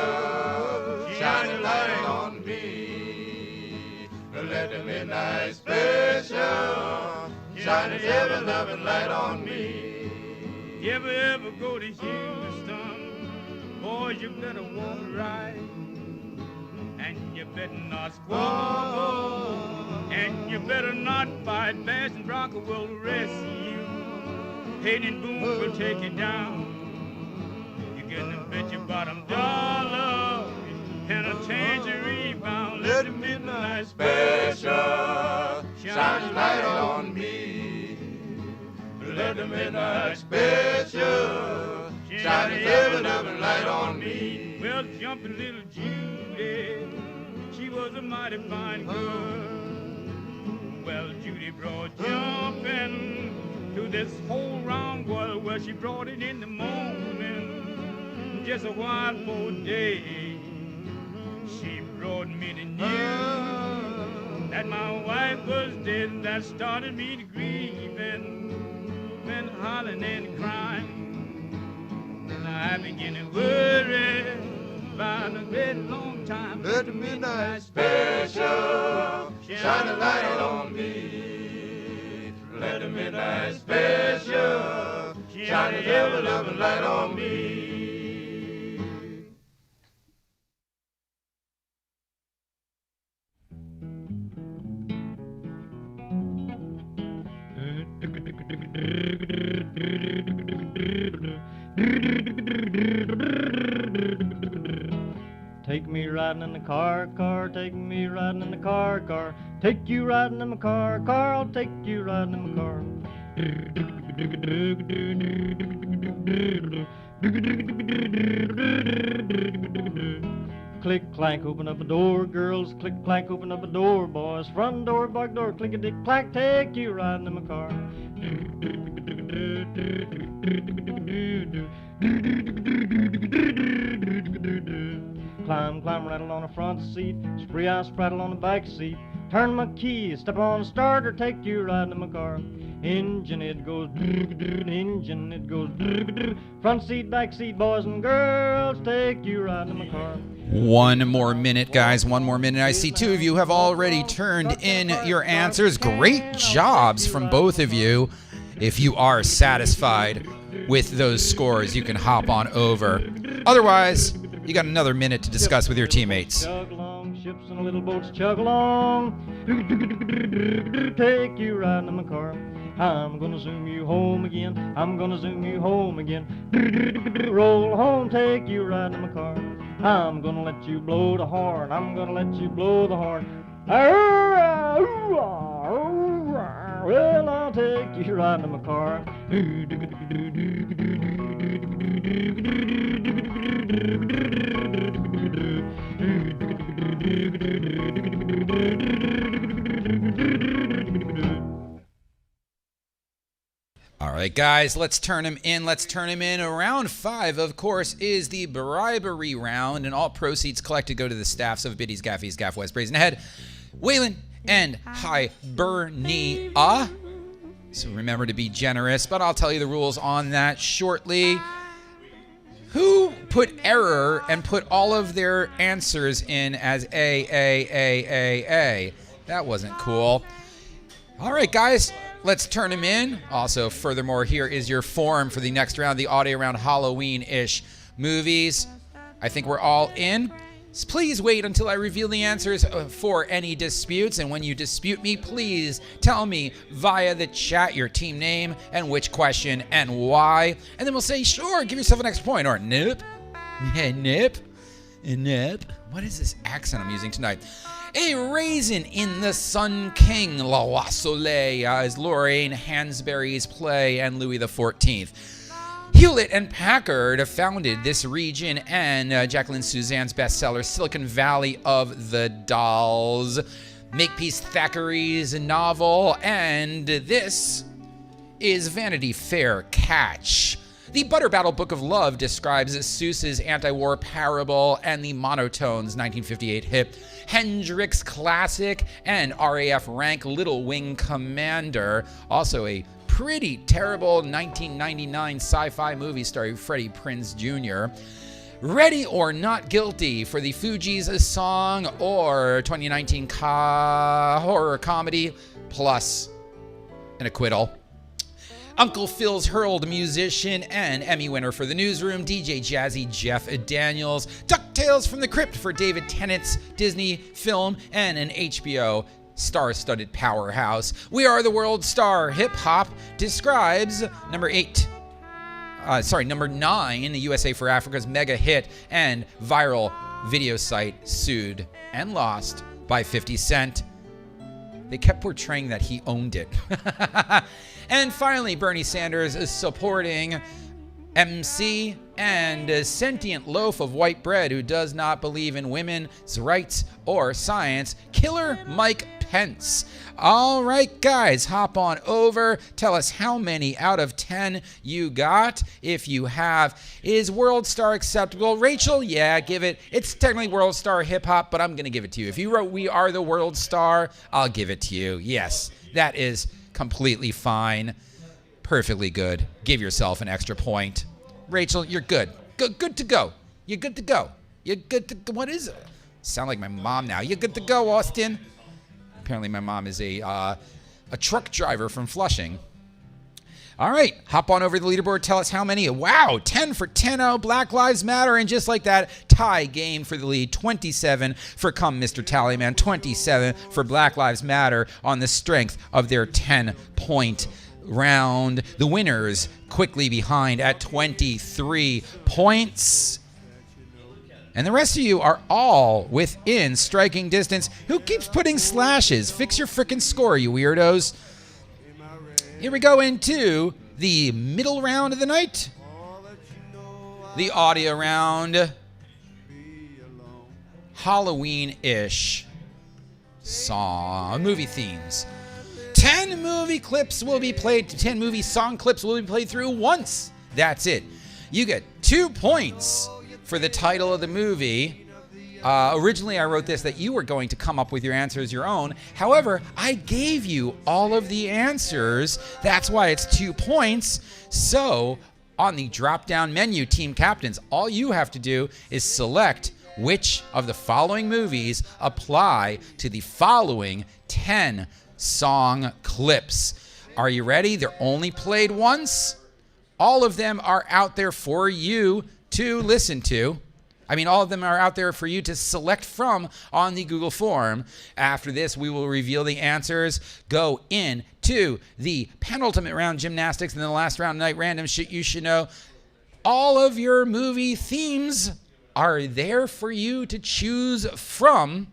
shine a light on me. Let the midnight special, shine a ever-loving light on me. You ever go to Houston, boy, you better walk right. And you better not squabble, and you better not fight. Bass and Bronco will rescue. Hayden Boone will take you down. You get them bet your bottom dollar and a change of rebound. Let the midnight special shine a light on me. Let the midnight special shine a ever-loving light on me. Well, jumping little Judy, she was a mighty fine girl. Well, Judy brought jumping to this whole round world where she brought it in the morning, just a while for day. She brought me the news that my wife was dead. That started me to grieve and hollering and crying. And I began to worry about a great long time. Let the midnight special shine a light on me. Let the midnight special shine a ever-loving light on me. Take me riding in the car, take me riding in the car, take you riding in my car, I'll take you riding in my car. Click, clank, open up a door, girls, click, clank, open up a door, boys, front door, back door, click-a-dick, clack, take you riding in my car. Climb, rattle on the front seat, spree, I spraddle on the back seat, turn my key, step on the starter, take you riding in my car. Engine it goes, engine it goes. Front seat, back seat, boys and girls, take you riding in my car. One more minute, guys. One more minute. I see two of you have already turned in your answers. Great jobs from both of you. If you are satisfied with those scores, you can hop on over. Otherwise, you got another minute to discuss with your teammates. Chug along, ships and little boats chug along. Take you riding in my car. I'm gonna zoom you home again. I'm gonna zoom you home again. Roll home, take you riding in my car. I'm gonna let you blow the horn. I'm gonna let you blow the horn. Well, I'll take you riding in my car. All right, guys, let's turn him in. Let's turn him in. Round 5, of course, is the bribery round, and all proceeds collected go to the staffs of Biddy's, Gaf East, Gaf West, Brazen Head, Waylon, and Hibernia. So remember to be generous, but I'll tell you the rules on that shortly. Who put error and put all of their answers in as A? That wasn't cool. All right, guys, let's turn him in. Also, furthermore, here is your form for the next round, the audio round, Halloween-ish movies. I think we're all in. So please wait until I reveal the answers for any disputes. And when you dispute me, please tell me via the chat your team name and which question and why. And then we'll say, sure, give yourself an extra point. Or nope. Nope. Nope. What is this accent I'm using tonight? A Raisin in the Sun King, La Roi Soleil, is Lorraine Hansberry's play, and Louis XIV. Hewlett and Packard founded this region, and Jacqueline Suzanne's bestseller, Silicon Valley of the Dolls. Makepeace Thackeray's novel, and this is Vanity Fair Catch. The Butter Battle Book of Love describes Seuss's anti-war parable, and the Monotones 1958 hit Hendrix classic, and RAF rank Little Wing Commander, also a pretty terrible 1999 sci-fi movie starring Freddie Prinze Jr. Ready or Not Guilty for the Fugees' song, or 2019 horror comedy plus an acquittal. Uncle Phil's Hurled musician and Emmy winner for The Newsroom, DJ Jazzy Jeff Daniels. DuckTales from the Crypt for David Tennant's Disney film, and an HBO star-studded powerhouse. We Are the World Star Hip Hop describes number 9, the USA for Africa's mega hit and viral video site sued and lost by 50 Cent. They kept portraying that he owned it. And finally, Bernie Sanders is supporting MC and a sentient loaf of white bread who does not believe in women's rights or science, Killer Mike Pence. All right, guys, hop on over. Tell us how many out of 10 you got. If you have, is World Star acceptable? Rachel, yeah, give it. It's technically World Star Hip Hop, but I'm going to give it to you. If you wrote We Are the World Star, I'll give it to you. Yes, that is completely fine. Perfectly good. Give yourself an extra point. Rachel, you're good. Good to go. You're good to go. You're good to go. What is it? Sound like my mom now. You're good to go, Austin. Apparently my mom is a truck driver from Flushing. All right, hop on over to the leaderboard. Tell us how many. Wow, 10 for 10-0. Black Lives Matter. And just like that, tie game for the lead. 27 for Come Mr. Tallyman. 27 for Black Lives Matter on the strength of their 10-point round. The winners quickly behind at 23 points. And the rest of you are all within striking distance. Who keeps putting slashes? Fix your frickin' score, you weirdos. Here we go into the middle round of the night. The audio round. Halloween-ish song, movie themes. 10 movie clips will be played, 10 movie song clips will be played through once. That's it. You get 2 points for the title of the movie Originally, I wrote this that you were going to come up with your answers your own. However, I gave you all of the answers. That's why it's 2 points. So on the drop-down menu, Team Captains, all you have to do is select which of the following movies apply to the following 10 song clips. Are you ready? They're only played once. All of them are out there for you to listen to. I mean, all of them are out there for you to select from on the Google form. After this, we will reveal the answers, go into the penultimate round gymnastics, and then the last round night random shit you should know. All of your movie themes are there for you to choose from.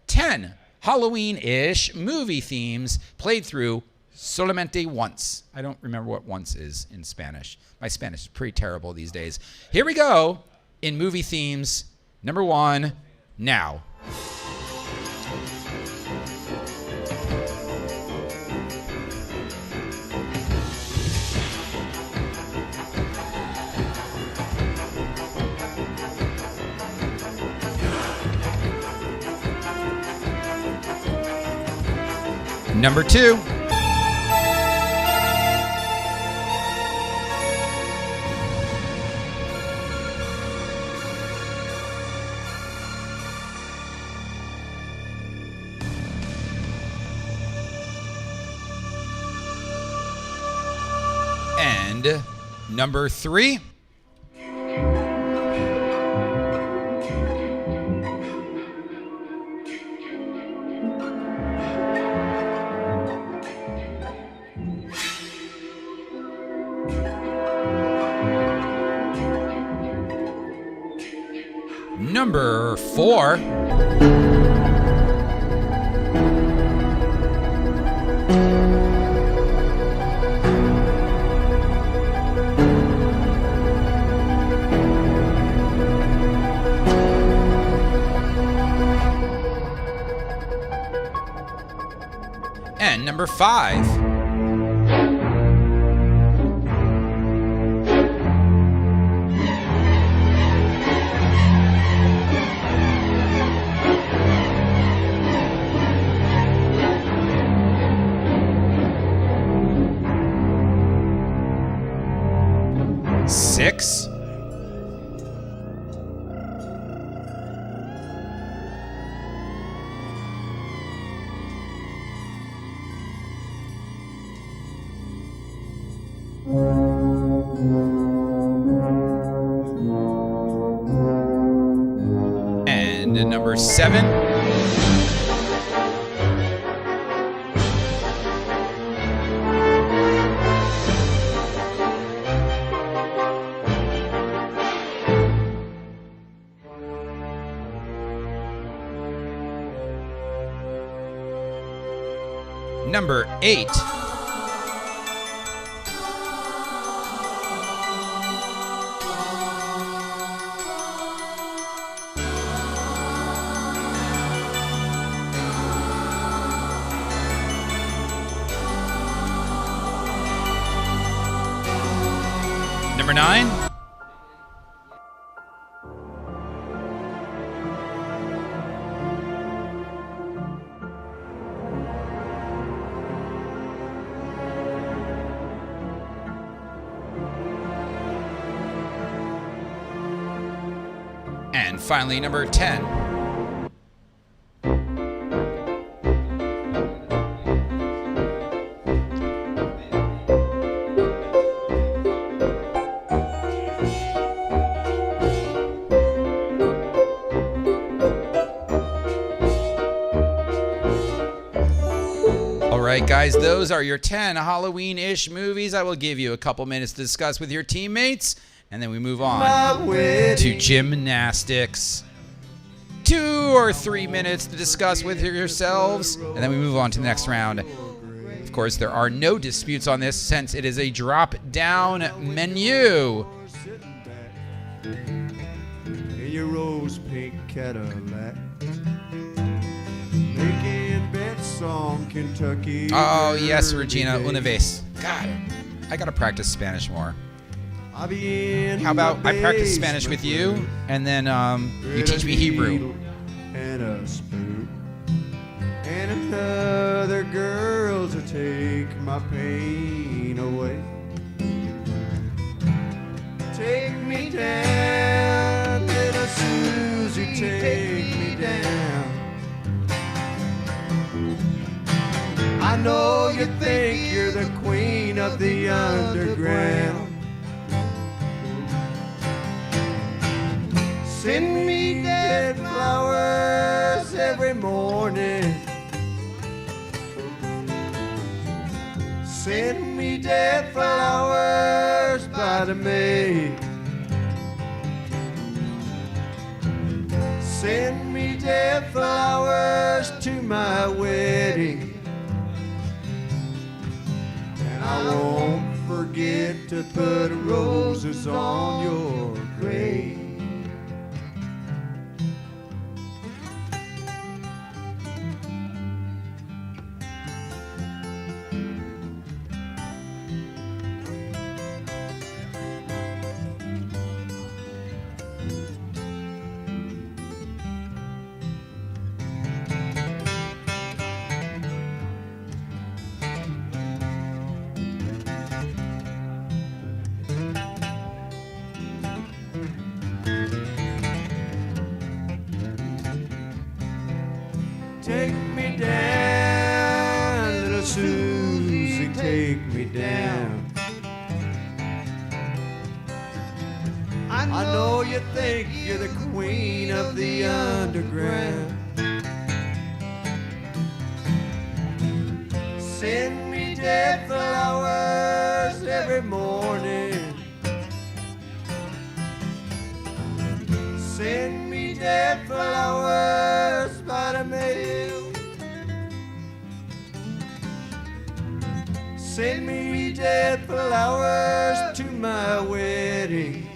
10 Halloween-ish movie themes played through solamente once. I don't remember what once is in Spanish. My Spanish is pretty terrible these days. Here we go in movie themes. Number 1, now. Number 2. And number 3. Number 4. And number 5. Six. And number 7. Number 8. Number 9. And finally, number 10. All right, guys, those are your 10 Halloween-ish movies. I will give you a couple minutes to discuss with your teammates. And then we move on to gymnastics. 2 or 3 minutes to discuss with yourselves. And then we move on to the next round. Of course, there are no disputes on this since it is a drop-down menu. In your rose pink Cadillac, making bets on Kentucky. Oh, yes, Regina, una vez. God, I gotta practice Spanish more. How about I practice Spanish with you, and then you teach me Hebrew? and a spoon, and another girl to take my pain away. Take me down, little Susie, take me down. I know you think you're the queen of the underground. Send me dead flowers every morning. Send me dead flowers by the May. Send me dead flowers to my wedding. And I won't forget to put roses on your grave. Take me down, little Susie, take me down. I know you think you're the queen of the underground. Send me dead flowers every morning. Send me dead flowers by the mail. Send me dead flowers to my wedding.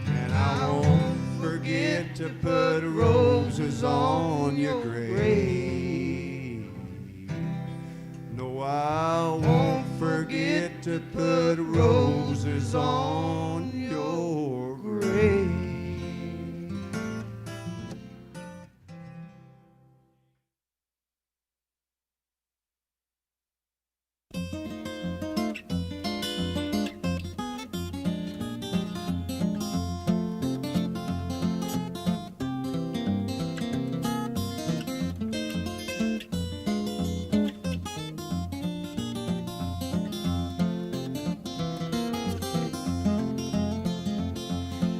And I won't forget to put roses on your grave. No, I won't forget to put roses on your grave.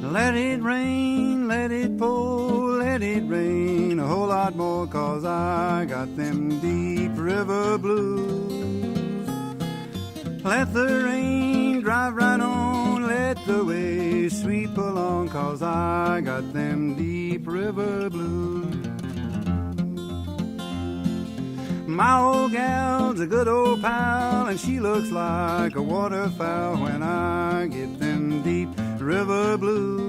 Let it rain, let it pour, let it rain a whole lot more, 'cause I got them deep river blues. Let the rain drive right on, let the waves sweep along, 'cause I got them deep river blues. My old gal's a good old pal, and she looks like a waterfowl when I get them deep river blues.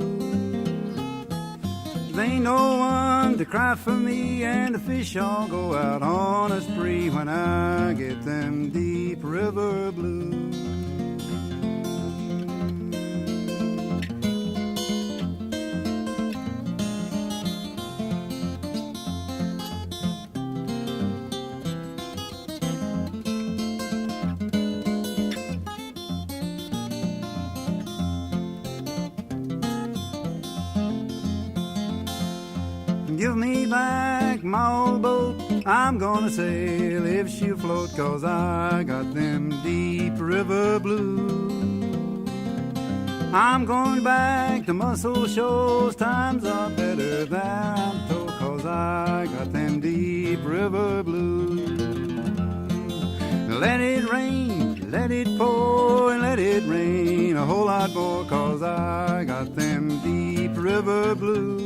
There ain't no one to cry for me, and the fish all go out on a spree when I get them deep river blues. Give me back my old boat, I'm gonna sail if she'll float, 'cause I got them deep river blues. I'm going back to Muscle Shoals, times are better there, I'm told, 'cause I got them deep river blues. Let it rain, let it pour, and let it rain a whole lot more, 'cause I got them deep river blues.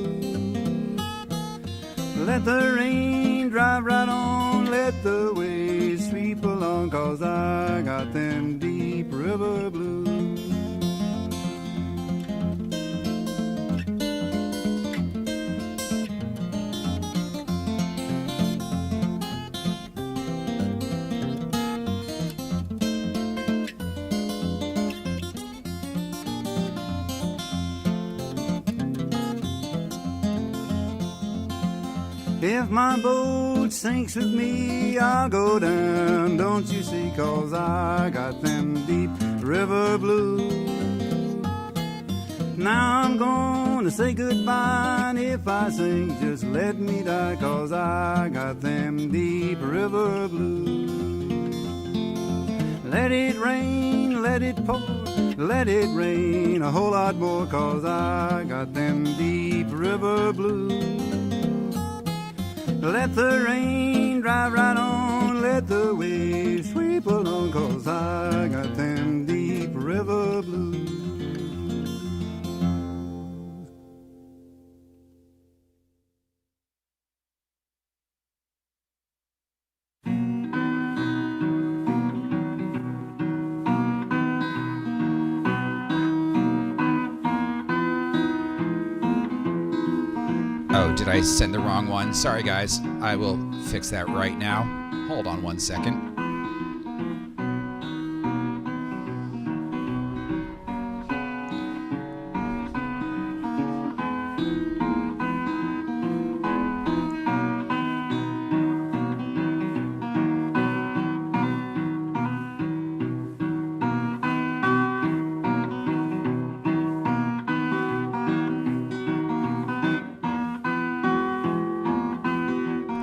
Let the rain drive right on, let the waves sweep along, 'cause I got them deep river blues. If my boat sinks with me, I'll go down, don't you see, 'cause I got them deep river blues. Now I'm gonna say goodbye, and if I sink, just let me die, 'cause I got them deep river blues. Let it rain, let it pour, let it rain a whole lot more, 'cause I got them deep river blues. Let the rain drive right on, let the waves sweep along, 'cause I got them deep river blues. Oh, did I send the wrong one? Sorry, guys. I will fix that right now. Hold on 1 second.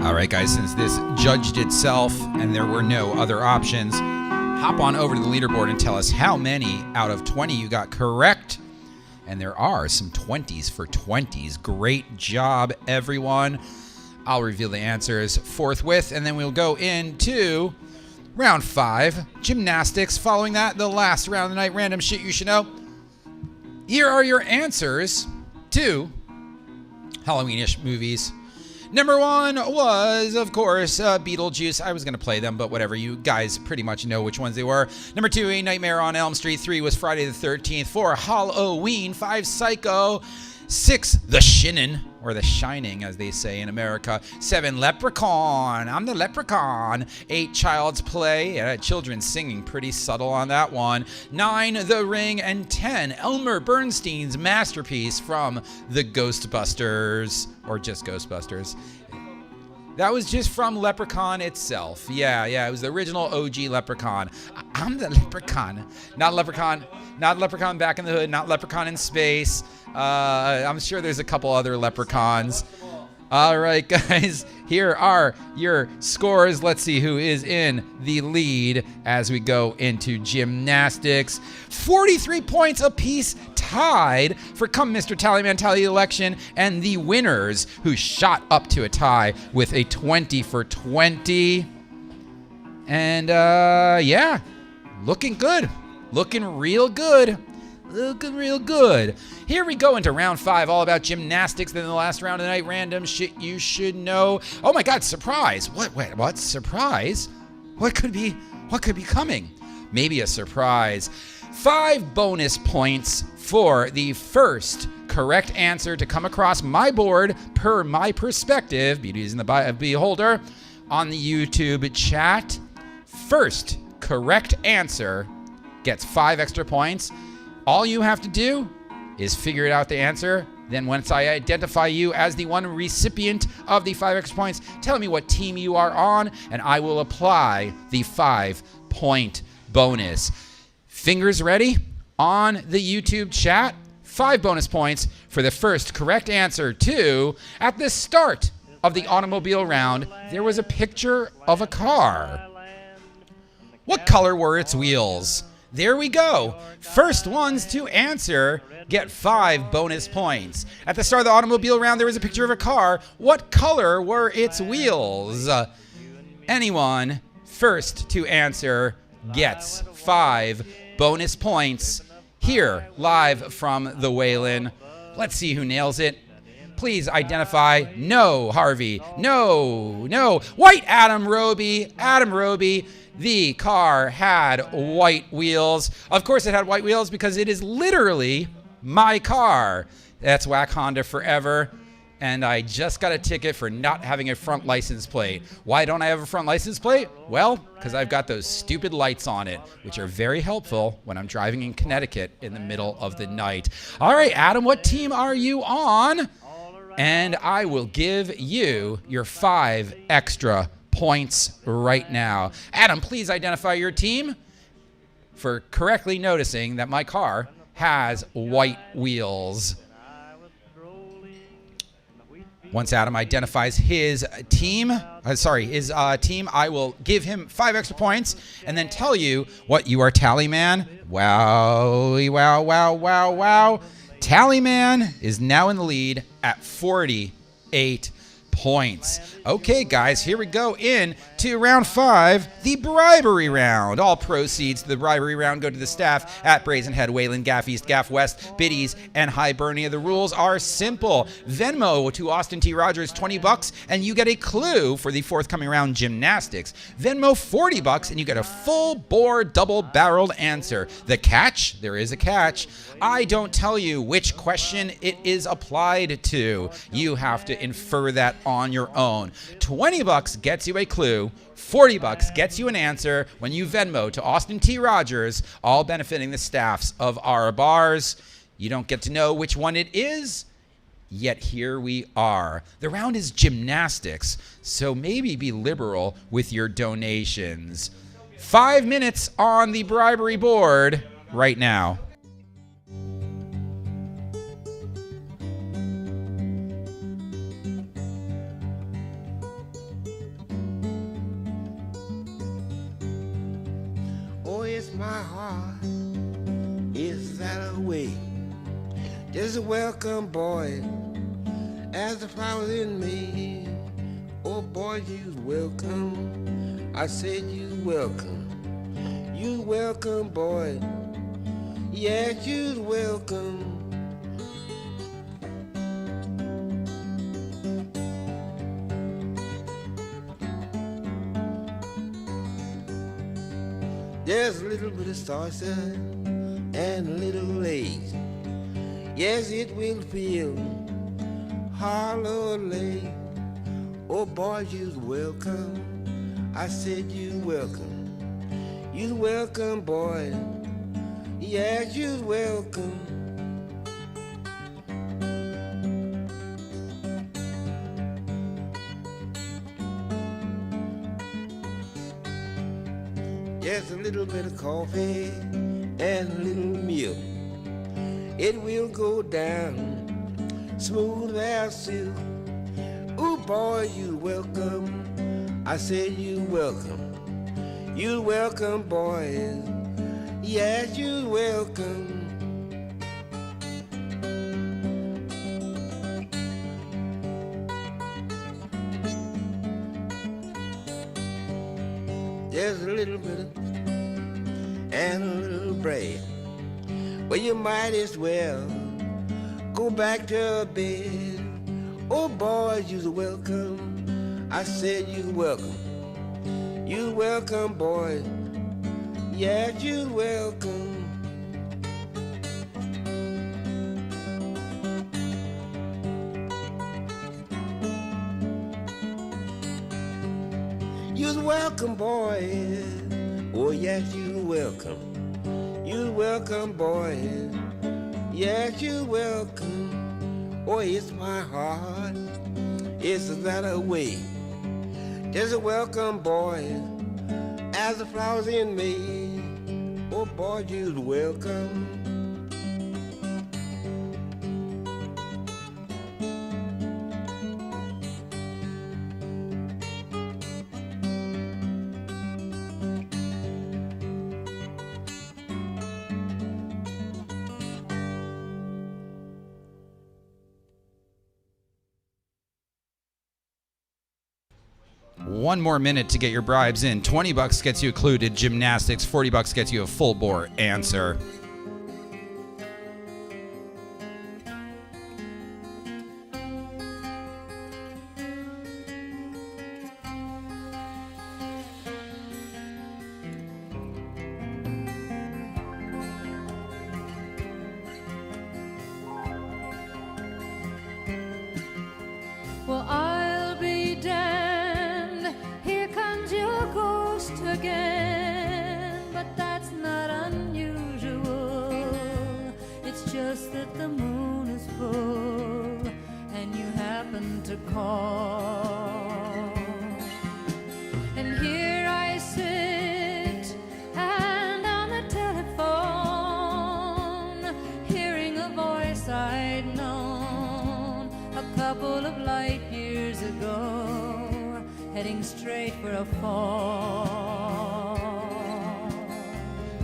All right, guys, since this judged itself and there were no other options, hop on over to the leaderboard and tell us how many out of 20 you got correct. And there are some 20s for 20s. Great job, everyone. I'll reveal the answers forthwith, and then we'll go into round 5, gymnastics. Following that, the last round of the night, random shit you should know. Here are your answers to Halloween-ish movies. Number 1 was, of course, Beetlejuice. I was going to play them, but whatever. You guys pretty much know which ones they were. Number 2, A Nightmare on Elm Street. 3 was Friday the 13th. 4, Halloween. 5, Psycho. 6, The Shinin', or The Shining, as they say in America. 7, Leprechaun. I'm the Leprechaun. 8, Child's Play. Yeah, children singing, pretty subtle on that one. 9, The Ring. And 10, Elmer Bernstein's masterpiece from the Ghostbusters, or just Ghostbusters. That was just from Leprechaun itself. Yeah, it was the original OG Leprechaun. I'm the Leprechaun. Not Leprechaun back in the hood, not Leprechaun in space. I'm sure there's a couple other Leprechauns. All right, guys, here are your scores. Let's see who is in the lead as we go into gymnastics. 43 points apiece, tied for Come Mr. Tallyman Tally election, and the winners who shot up to a tie with a 20 for 20. And yeah, looking good. Looking real good. Looking real good. Here we go into round 5, all about gymnastics. Then the last round of the night, random shit you should know. Oh my God, surprise! What? Surprise? What could be coming? Maybe a surprise. 5 bonus points for the first correct answer to come across my board per my perspective. Beauty is in the beholder on the YouTube chat. First correct answer gets 5 extra points. All you have to do is figure out the answer. Then once I identify you as the one recipient of the 5 extra points, tell me what team you are on, and I will apply the 5-point bonus. Fingers ready? On the YouTube chat, 5 bonus points for the first correct answer to, at the start of the automobile round, there was a picture of a car. What color were its wheels? There we go. First ones to answer get 5 bonus points. At the start of the automobile round, there was a picture of a car. What color were its wheels? Anyone first to answer gets 5 bonus points here live from the Waylon. Let's see who nails it. Please identify. No, Harvey. No. White Adam Roby. Adam Roby. The car had white wheels. Of course it had white wheels because it is literally my car. That's Whack Honda forever. And I just got a ticket for not having a front license plate. Why don't I have a front license plate? Well, because I've got those stupid lights on it, which are very helpful when I'm driving in Connecticut in the middle of the night. All right, Adam, what team are you on? and I will give you your 5 extra points right now. Adam, please identify your team for correctly noticing that my car has white wheels. Once Adam identifies his team, I will give him 5 extra points and then tell you what you are, Tallyman. Wow. Tallyman is now in the lead at 48 points. Okay, guys, here we go into round 5, the bribery round. All proceeds to the bribery round go to the staff at Brazen Head, Waylon, Gaf East, Gaf West, Biddy's, and Hibernia. The rules are simple. Venmo to Austin T. Rogers $20 and you get a clue for the forthcoming round, gymnastics. Venmo $40 and you get a full bore double-barreled answer. The catch, there is a catch. I don't tell you which question it is applied to. You have to infer that on your own. $20 gets you a clue. $40 gets you an answer when you Venmo to Austin T. Rogers, all benefiting the staffs of our bars. You don't get to know which one it is, yet here we are. The round is gymnastics, so maybe be liberal with your donations. 5 minutes on the bribery board right now. My heart is that away. Just a welcome, boy, as the flowers in me. Oh boy, you's welcome. I said you's welcome. You's welcome, boy. Yes, you's welcome. There's a little bit of salsa and a little lace. Yes, it will feel hollow late. Oh boy, you's welcome. I said you's welcome. You's welcome, boy. Yes, you's welcome. Just a little bit of coffee and a little milk. It will go down smooth as silk. Ooh, boy, you're welcome. I said you're welcome. You're welcome, boys. Yes, you're welcome. There's a little bit of and a little bread. Well, you might as well go back to bed. Oh, boy, you're welcome. I said you're welcome. You're welcome, boy. Yes, you're welcome. You're welcome, boy. Oh, yes, you're welcome. You're welcome, boy. Yes, you're welcome. Oh, it's my heart. It's that away. There's a welcome, boy, as the flowers in me. Oh, boy, you're welcome. One more minute to get your bribes in. $20 gets you a clue to gymnastics. $40 gets you a full bore answer. Well, I'll be damned. Here comes your ghost again. But that's not unusual. It's just that the moon is full and you happen to call. And here I sit, and on the telephone, hearing a voice I'd known a couple of light years ago, heading straight for a fall.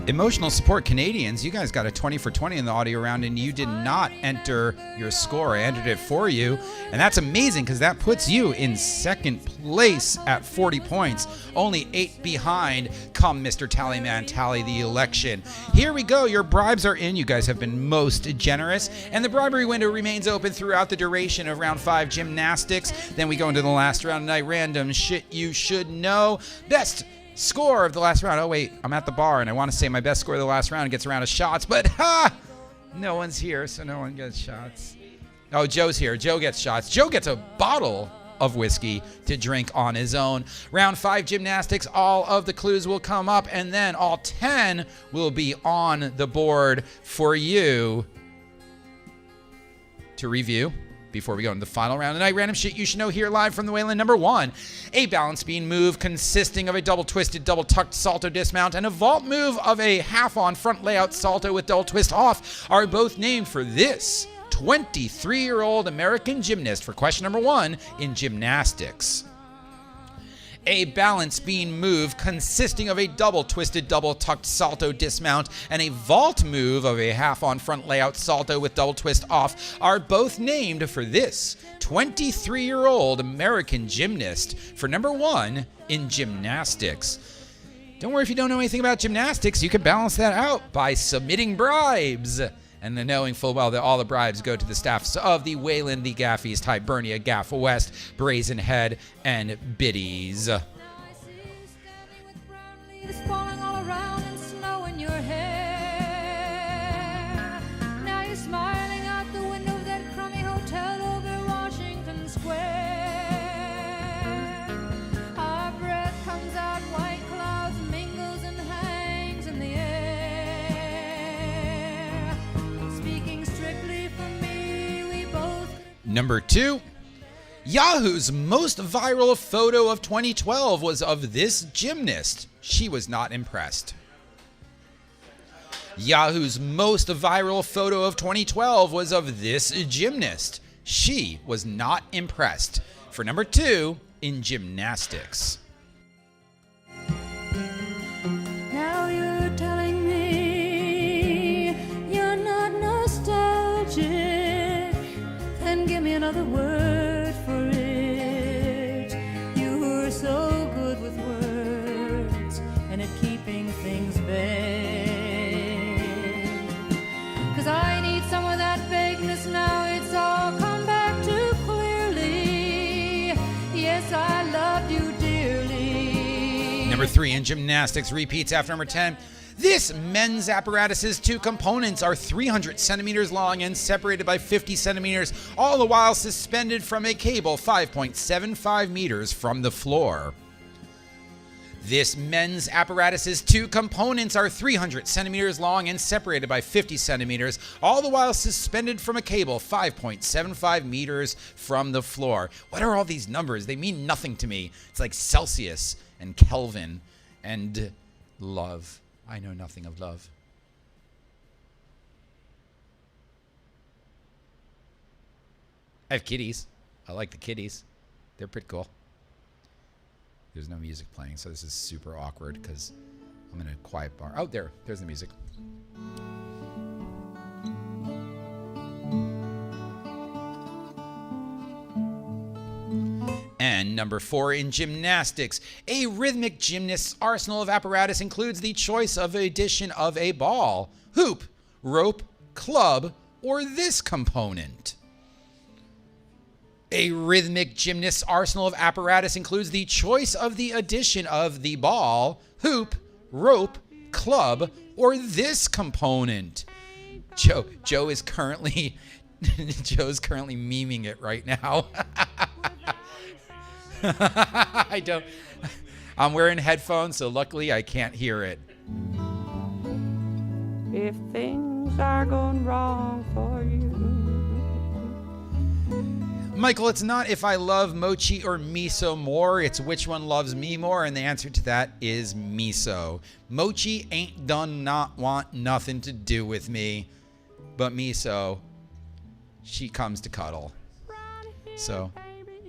Emotional Support Canadians, you guys got a 20 for 20 in the audio round, and you did not enter your score. I entered it for you, and that's amazing because that puts you in second place at 40 points, only 8 behind. Come, Mr. Tallyman, tally the election. Here we go. Your bribes are in. You guys have been most generous, and the bribery window remains open throughout the duration of round 5 gymnastics. Then we go into the last round tonight, random shit you should know. Best score of the last round. Oh, wait, I'm at the bar, and I want to say my best score of the last round gets a round of shots, but no one's here, so no one gets shots. Oh, Joe's here. Joe gets shots. Joe gets a bottle of whiskey to drink on his own. Round 5 gymnastics, all of the clues will come up, and then all 10 will be on the board for you to review. Before we go into the final round tonight, random shit you should know here live from the Waylon. Number 1, a balance beam move consisting of a double twisted, double tucked salto dismount and a vault move of a half-on front layout salto with double twist off are both named for this 23-year-old American gymnast for question number 1 in gymnastics. A balance beam move consisting of a double twisted, double tucked salto dismount and a vault move of a half-on front layout salto with double twist off are both named for this 23-year-old American gymnast for number 1 in gymnastics. Don't worry if you don't know anything about gymnastics, you can balance that out by submitting bribes. And then knowing full well that all the bribes go to the staffs of the Waylon, the Gaf East, Hibernia, Gaf West, Brazen Head, and Biddies. I see you standing with brown leaves falling all around and snow in your hair. Now you're smiling out the window of that crummy hotel over Washington Square. Our breath comes out, white clouds mingles and hangs in the air. Speaking strictly for me, we both... Number 2. Yahoo's most viral photo of 2012 was of this gymnast. She was not impressed. Yahoo's most viral photo of 2012 was of this gymnast. She was not impressed. For number 2 in gymnastics. Now you're telling me you're not nostalgic. Then give me another word for it. You were so good with words and at keeping things vague. 'Cause I need some of that vagueness now. It's all come back too clearly. Yes, I loved you dearly. Number 3 in gymnastics repeats after number 10. This men's apparatus's 2 components are 300 centimeters long and separated by 50 centimeters, all the while suspended from a cable 5.75 meters from the floor. This men's apparatus's 2 components are 300 centimeters long and separated by 50 centimeters, all the while suspended from a cable 5.75 meters from the floor. What are all these numbers? They mean nothing to me. It's like Celsius and Kelvin and love. I know nothing of love. I have kitties. I like the kitties. They're pretty cool. There's no music playing, so this is super awkward because I'm in a quiet bar. Oh, there's the music. And number 4 in gymnastics. A rhythmic gymnast's arsenal of apparatus includes the choice of addition of a ball, hoop, rope, club, or this component. A rhythmic gymnast's arsenal of apparatus includes the choice of the addition of the ball, hoop, rope, club, or this component. Joe is currently Joe's currently memeing it right now. I'm wearing headphones, so luckily I can't hear it. If things are going wrong for you, Michael, it's not if I love mochi or miso more, it's which one loves me more, and the answer to that is miso. Mochi ain't done not want nothing to do with me, but miso, she comes to cuddle. So,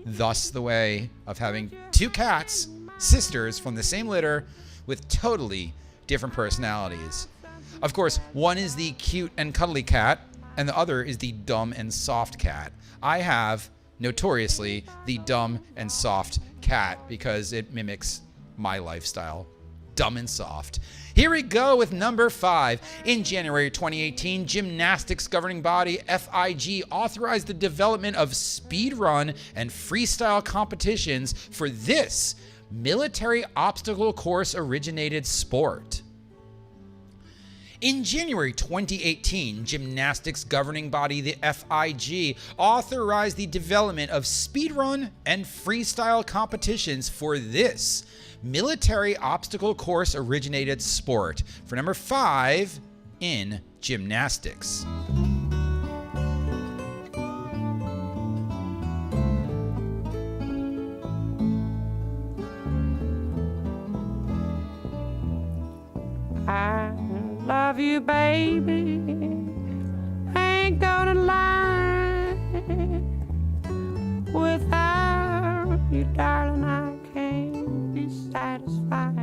thus the way of having two cats, sisters from the same litter, with totally different personalities. Of course, one is the cute and cuddly cat, and the other is the dumb and soft cat. I have, notoriously, the dumb and soft cat because it mimics my lifestyle. Dumb and soft. Here we go with number 5. In January 2018, gymnastics governing body FIG authorized the development of speedrun and freestyle competitions for this military obstacle course originated sport. In January 2018, gymnastics governing body, the FIG, authorized the development of speedrun and freestyle competitions for this military obstacle course originated sport. For number 5 in gymnastics. I love you, baby. Ain't gonna lie. Without you, darling, I can't be satisfied.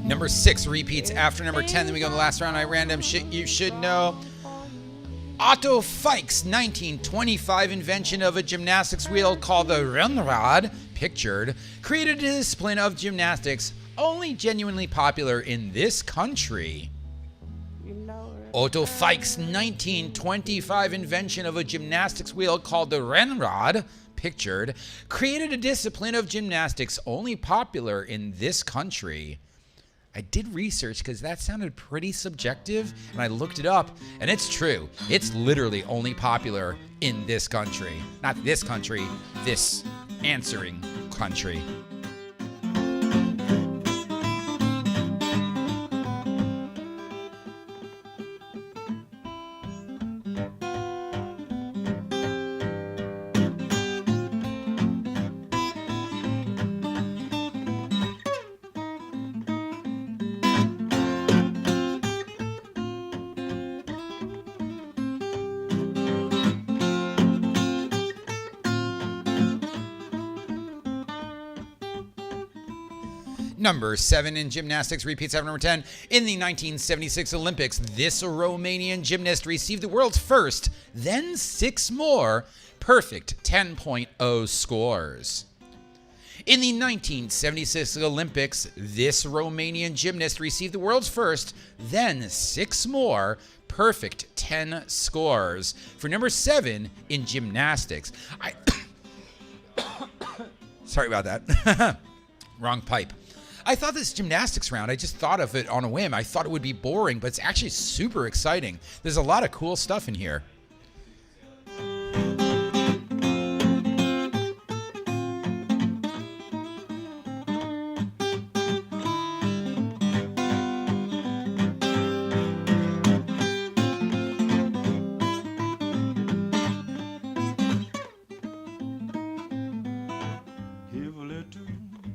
Number 6 repeats after number 10. Then we go to the last round. I random shit you should know. Otto Fike's 1925 invention of a gymnastics wheel called the Rennrad, pictured, created a discipline of gymnastics only genuinely popular in this country. Otto Fike's 1925 invention of a gymnastics wheel called the Rennrad, pictured, created a discipline of gymnastics only popular in this country. I did research because that sounded pretty subjective, and I looked it up, and it's true. It's literally only popular in this country. Not this country, this answering country. Number 7 in gymnastics repeats after number 10. In the 1976 Olympics, this Romanian gymnast received the world's first, then 6 more, perfect 10.0 scores. In the 1976 Olympics, this Romanian gymnast received the world's first, then 6 more, perfect 10 scores. For number 7 in gymnastics, Sorry about that. Wrong pipe. I thought this gymnastics round, I just thought of it on a whim. I thought it would be boring, but it's actually super exciting. There's a lot of cool stuff in here. Give a little,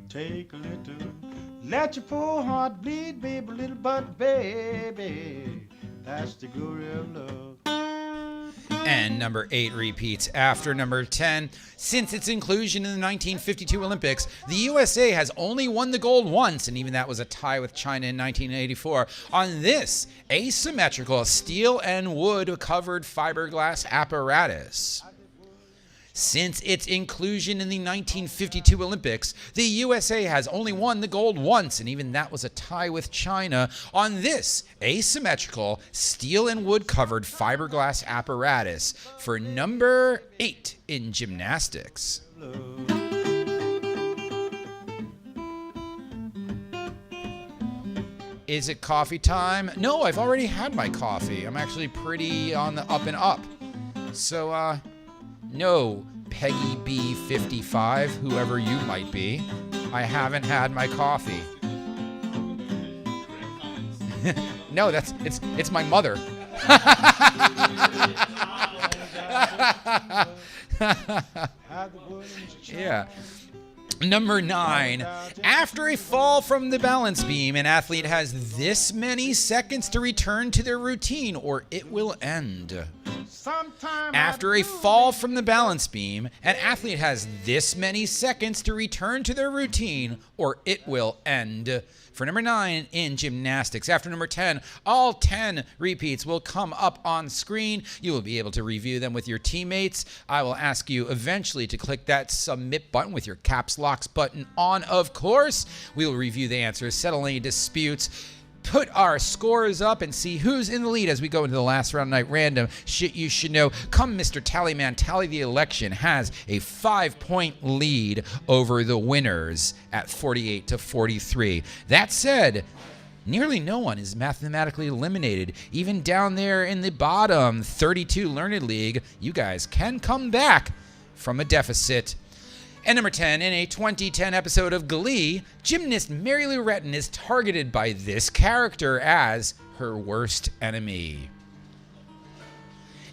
take a little. Let your poor heart bleed, baby, little but baby. That's the glory of love. And number 8 repeats after number 10. Since its inclusion in the 1952 Olympics, the USA has only won the gold once, and even that was a tie with China in 1984, on this asymmetrical steel and wood covered fiberglass apparatus. Since its inclusion in the 1952 Olympics, the USA has only won the gold once, and even that was a tie with China, on this asymmetrical steel and wood covered fiberglass apparatus. For number 8 in gymnastics. Is it coffee time? No, I've already had my coffee. I'm actually pretty on the up and up. So, no, Peggy B55, whoever you might be, I haven't had my coffee. No, it's my mother. Yeah. Number 9. After a fall from the balance beam, an athlete has this many seconds to return to their routine or it will end. After a fall from the balance beam, an athlete has this many seconds to return to their routine or it will end. For number 9 in gymnastics. After number 10, all 10 repeats will come up on screen. You will be able to review them with your teammates. I will ask you eventually to click that submit button with your caps locks button on, of course. We will review the answers, settle any disputes, put our scores up, and see who's in the lead as we go into the last round night random. Shit you should know. Come Mr. Tallyman, Tally the Election has a 5-point lead over the winners at 48-43. That said, nearly no one is mathematically eliminated. Even down there in the bottom, 32 Learned League, you guys can come back from a deficit. And number 10, in a 2010 episode of Glee, gymnast Mary Lou Retton is targeted by this character as her worst enemy.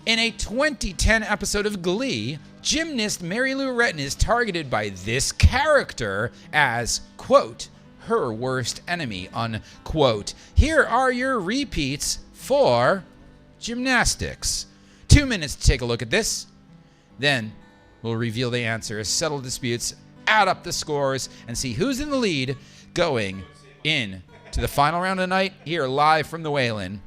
In a 2010 episode of Glee, gymnast Mary Lou Retton is targeted by this character as, quote, her worst enemy, unquote. Here are your repeats for gymnastics. 2 minutes to take a look at this. Then we'll reveal the answers, settle disputes, add up the scores, and see who's in the lead going in to the final round of the night here live from the Waylon.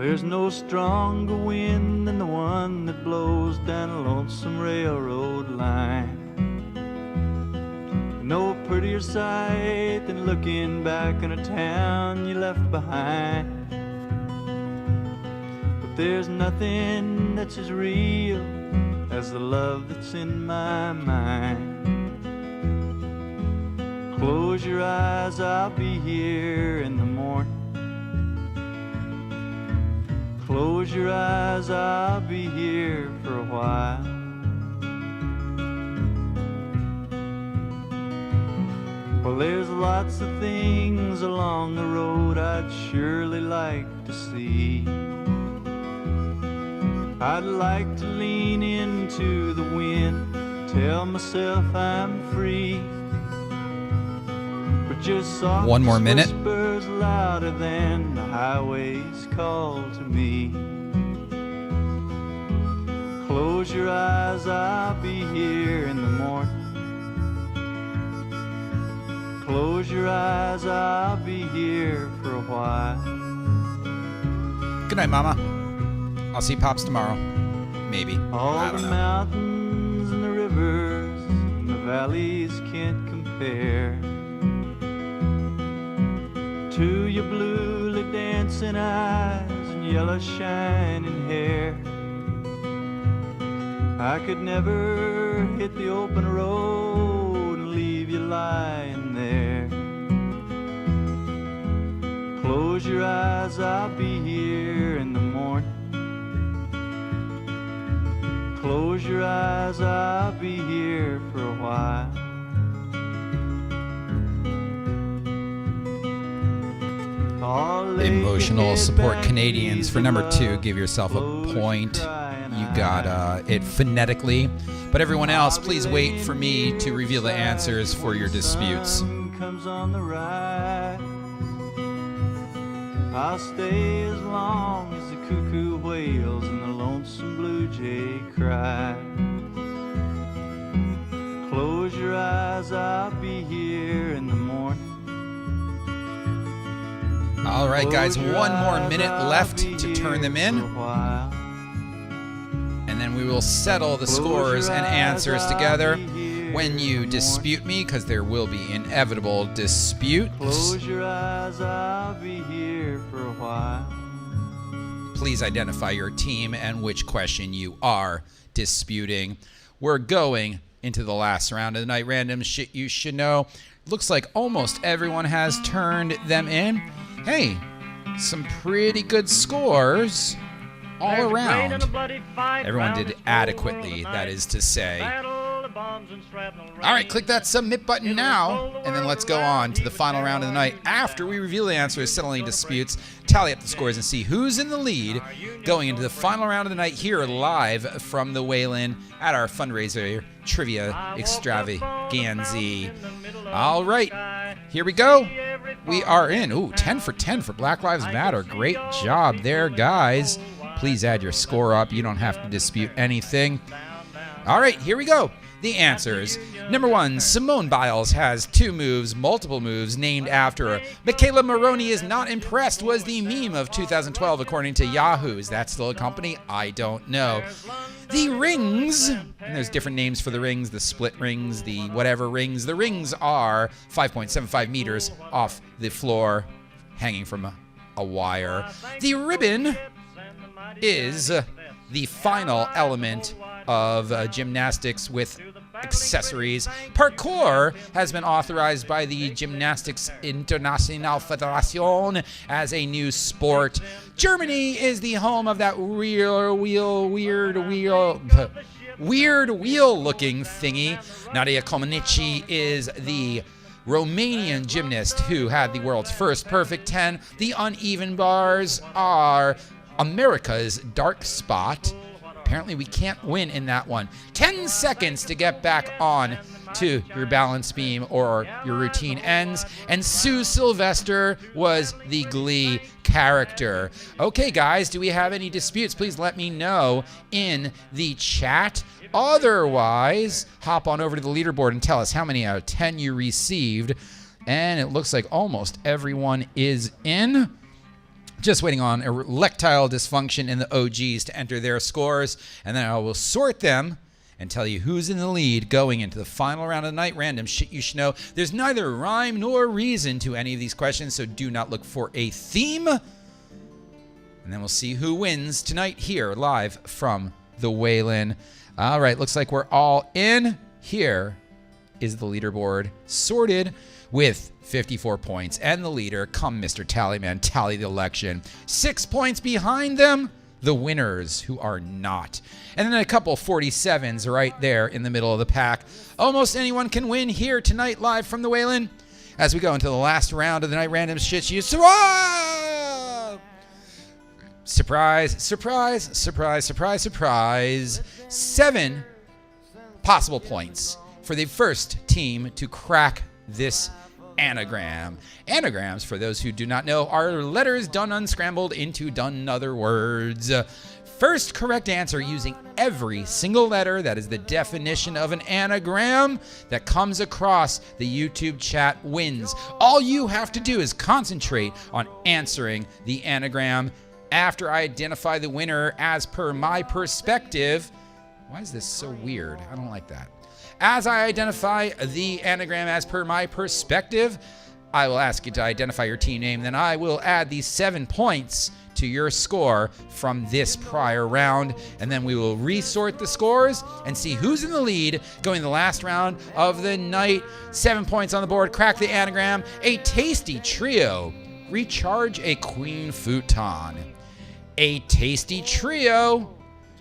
There's no stronger wind than the one that blows down a lonesome railroad line. No prettier sight than looking back on a town you left behind. But there's nothing that's as real as the love that's in my mind. Close your eyes, I'll be here in the morning. Close your eyes, I'll be here for a while. Well, there's lots of things along the road I'd surely like to see. I'd like to lean into the wind, tell myself I'm free. But just soft One more minute. whispers louder than the highway's call to me. Close your eyes, I'll be here in the morning. Close your eyes, I'll be here for a while. Good night, Mama. I'll see Pops tomorrow. Maybe. All I the don't know. mountains and the rivers and the valleys can't compare to your bluely dancing eyes and yellow shining hair. I could never hit the open road and leave you lying there. Close your eyes, I'll be here in the morning. Close your eyes, I'll be here for a while. Emotional support Canadians for number 2. Give yourself a point. You got it phonetically. But everyone else, please wait for me to reveal the answers for your disputes. Comes on the rise. I'll stay as long as the cuckoo wails and the lonesome blue jay cries. Close your eyes, I'll be here in the morning. All right, guys, one more minute left to turn them in. And then we will settle the scores and answers together when you dispute me, because there will be inevitable disputes. Close your eyes, I'll be here for a while. Please identify your team and which question you are disputing. We're going into the last round of the night. Random shit you should know. Looks like almost everyone has turned them in. Hey, some pretty good scores all around. Everyone did adequately, that is to say. All right, click that submit button now, and then let's go on to the final round of the night. After we reveal the answers, settle any disputes, tally up the scores, and see who's in the lead going into the final round of the night here live from the Waylon at our fundraiser trivia extravaganza. All right, here we go. We are in. Ooh, 10 for 10 for Black Lives Matter. Great job there, guys. Please add your score up. You don't have to dispute anything. All right, here we go. The answers. Number 1, Simone Biles has 2 moves, multiple moves, named after her. Michaela Maroney is not impressed was the meme of 2012, according to Yahoo. Is that still a company? I don't know. The rings, and there's different names for the rings, the split rings, the whatever rings. The rings are 5.75 meters off the floor, hanging from a wire. The ribbon is the final element of gymnastics with accessories. Parkour has been authorized by the Gymnastics International Federation as a new sport. Germany is the home of that weird wheel looking thingy. Nadia Comaneci is the Romanian gymnast who had the world's first perfect 10. The uneven bars are America's dark spot. Apparently we can't win in that one. 10 seconds to get back on to your balance beam or your routine ends. And Sue Sylvester was the Glee character. Okay, guys, do we have any disputes? Please let me know in the chat. Otherwise, hop on over to the leaderboard and tell us how many out of 10 you received. And it looks like almost everyone is in. Just waiting on erectile dysfunction in the OGs to enter their scores, and then I will sort them and tell you who's in the lead going into the final round of the night. Random shit you should know. There's neither rhyme nor reason to any of these questions, so do not look for a theme. And then we'll see who wins tonight here live from the Waylon. All right, looks like we're all in. Here is the leaderboard sorted with 54 points, and the leader, come Mr. Tallyman, tally the election. 6 points behind them, the winners who are not. And then a couple 47s right there in the middle of the pack. Almost anyone can win here tonight live from the Waylon as we go into the last round of the night random shit you. Surprise, surprise, surprise, surprise, surprise. 7 possible points for the first team to crack this anagram. Anagrams, for those who do not know, are letters done unscrambled into done other words. First correct answer using every single letter, that is the definition of an anagram, that comes across the YouTube chat wins. All you have to do is concentrate on answering the anagram. After I identify the winner as per my perspective. Why is this so weird? I don't like that. As I identify the anagram as per my perspective, I will ask you to identify your team name. Then I will add these 7 points to your score from this prior round. And then we will resort the scores and see who's in the lead going the last round of the night. 7 points on the board. Crack the anagram. A tasty trio. Recharge a queen futon. A tasty trio.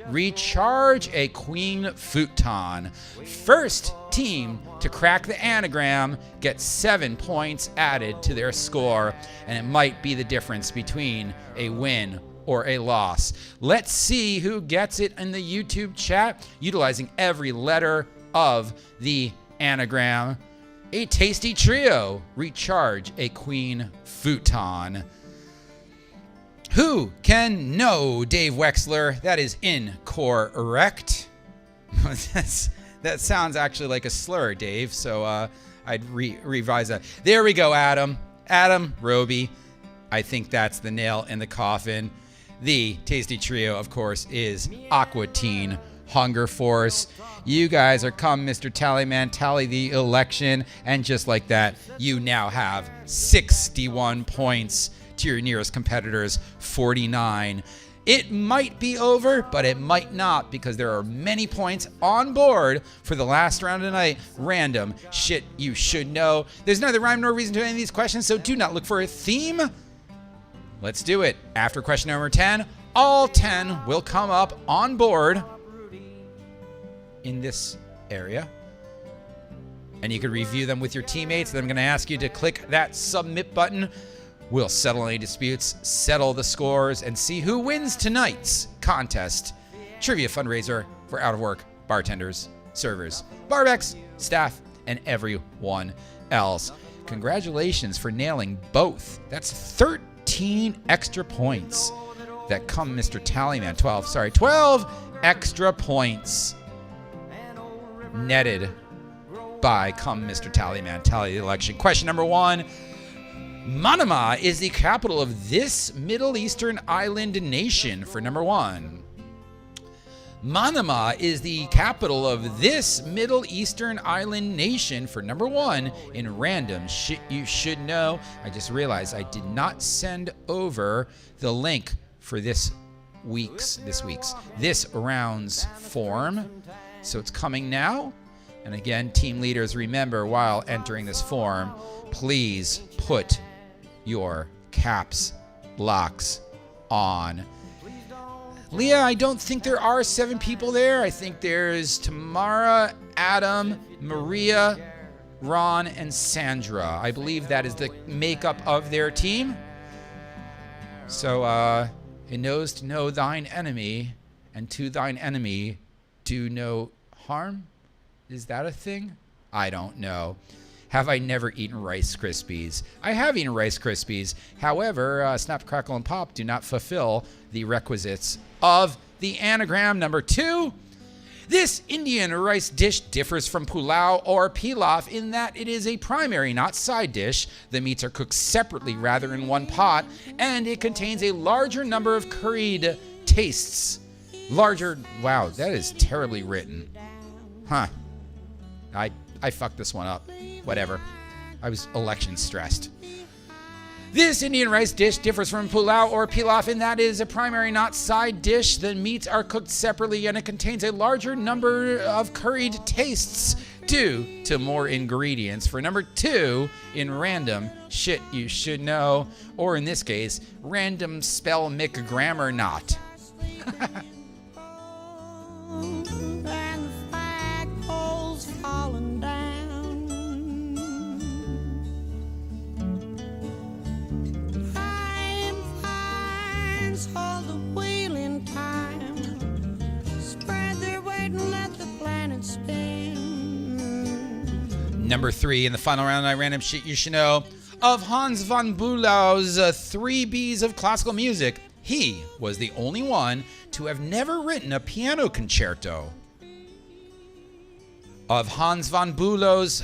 Recharge a queen futon. First team to crack the anagram gets 7 points added to their score, and it might be the difference between a win or a loss. Let's see who gets it in the YouTube chat, utilizing every letter of the anagram. A tasty trio. Recharge a queen futon. Who can know Dave Wexler? That is incorrect. That sounds actually like a slur, Dave, so I'd revise that. There we go, Adam. Adam Roby. I think that's the nail in the coffin. The tasty trio, of course, is Aqua Teen Hunger Force. You guys are come, Mr. Tallyman, tally the election, and just like that, you now have 61 points to your nearest competitor's 49. It might be over, but it might not, because there are many points on board for the last round of the night. Random shit you should know. There's neither rhyme nor reason to any of these questions, so do not look for a theme. Let's do it. After question number 10, all 10 will come up on board in this area, and you can review them with your teammates. Then I'm going to ask you to click that submit button. We'll settle any disputes, settle the scores, and see who wins tonight's contest. Trivia fundraiser for out of work bartenders, servers, barbecks, staff, and everyone else. Congratulations for nailing both. That's 13 extra points that come Mr. Tallyman. 12 extra points netted by come Mr. Tallyman. Tally the election. Question number 1. Manama is the capital of this Middle Eastern island nation for number 1. Manama is the capital of this Middle Eastern island nation for number 1 in random shit you should know. I just realized I did not send over the link for this round's form. So it's coming now. And again, team leaders, remember while entering this form, please put your caps locks on. Leah, I don't think there are 7 people there. I think there's Tamara, Adam, Maria, Ron, and Sandra. I believe that is the makeup of their team. So, it knows to know thine enemy, and to thine enemy do no harm. Is that a thing? I don't know. Have I never eaten Rice Krispies? I have eaten Rice Krispies. However, Snap, Crackle, and Pop do not fulfill the requisites of the anagram. Number 2, This Indian rice dish differs from pulao or pilaf in that it is a primary, not side dish. The meats are cooked separately rather than in one pot, and it contains a larger number of curried tastes. Wow, that is terribly written. Huh. I fucked this one up. Whatever. I was election stressed. This Indian rice dish differs from pulao or pilaf in that it is a primary, not side dish. The meats are cooked separately and it contains a larger number of curried tastes due to more ingredients. For number 2, in random shit you should know, or in this case, random spell McGrammar not. And the flagpole's falling down. All the wheeling time, spread their weight and let the planet spin. Number 3 in the final round, I random shit you should know. Of Hans von Bülow's 3 Bs of classical music, he was the only one to have never written a piano concerto. Of Hans von Bülow's,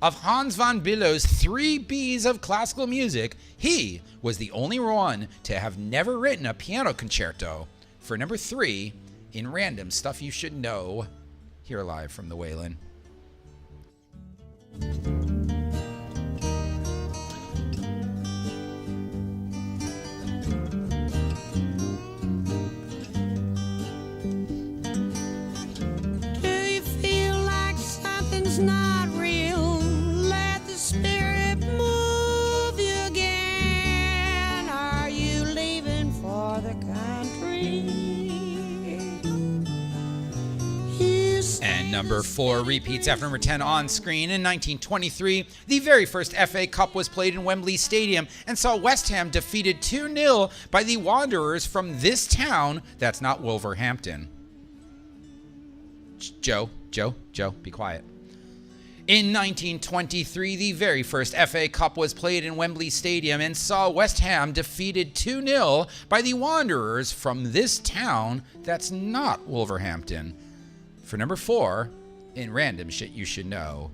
of Hans von Bülow's 3 Bs of classical music, he was the only one to have never written a piano concerto. For number 3, in random stuff you should know, here live from the Waylon. Do you feel like something's not real? Let the spirit move you again. Are you leaving for the country? And number 4 repeats after number 10 on screen. In 1923, the very first FA Cup was played in Wembley Stadium and saw West Ham defeated 2-0 by the Wanderers from this town that's not Wolverhampton. Joe, be quiet. In 1923, the very first FA Cup was played in Wembley Stadium and saw West Ham defeated 2-0 by the Wanderers from this town that's not Wolverhampton. For number 4, in random shit you should know.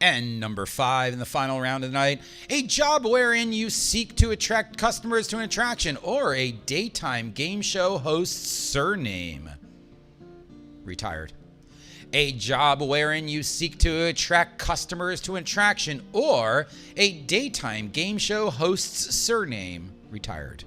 And number 5 in the final round of the night, a job wherein you seek to attract customers to an attraction, or a daytime game show host's surname. Retired. A job wherein you seek to attract customers to an attraction, or a daytime game show host's surname. Retired.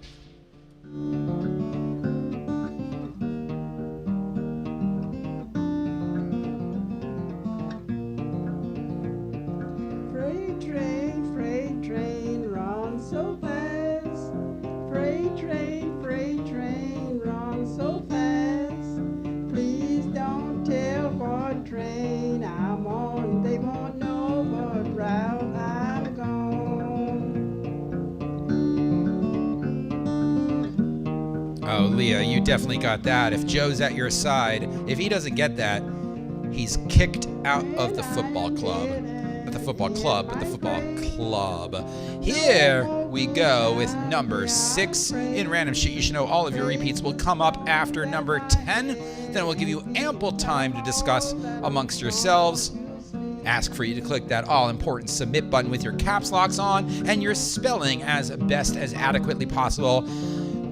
Freight train, run so fast. Freight train, run so fast. Please don't tell what train I'm on. They won't know what route I'm gone. Oh, Leah, you definitely got that. If Joe's at your side, if he doesn't get that, he's kicked out of the football club. Not the football club, but the football club. Here we go with number 6 in random shit you should know. All of your repeats will come up after number 10. Then we'll give you ample time to discuss amongst yourselves. Ask for you to click that all-important submit button with your caps locks on and your spelling as best as adequately possible.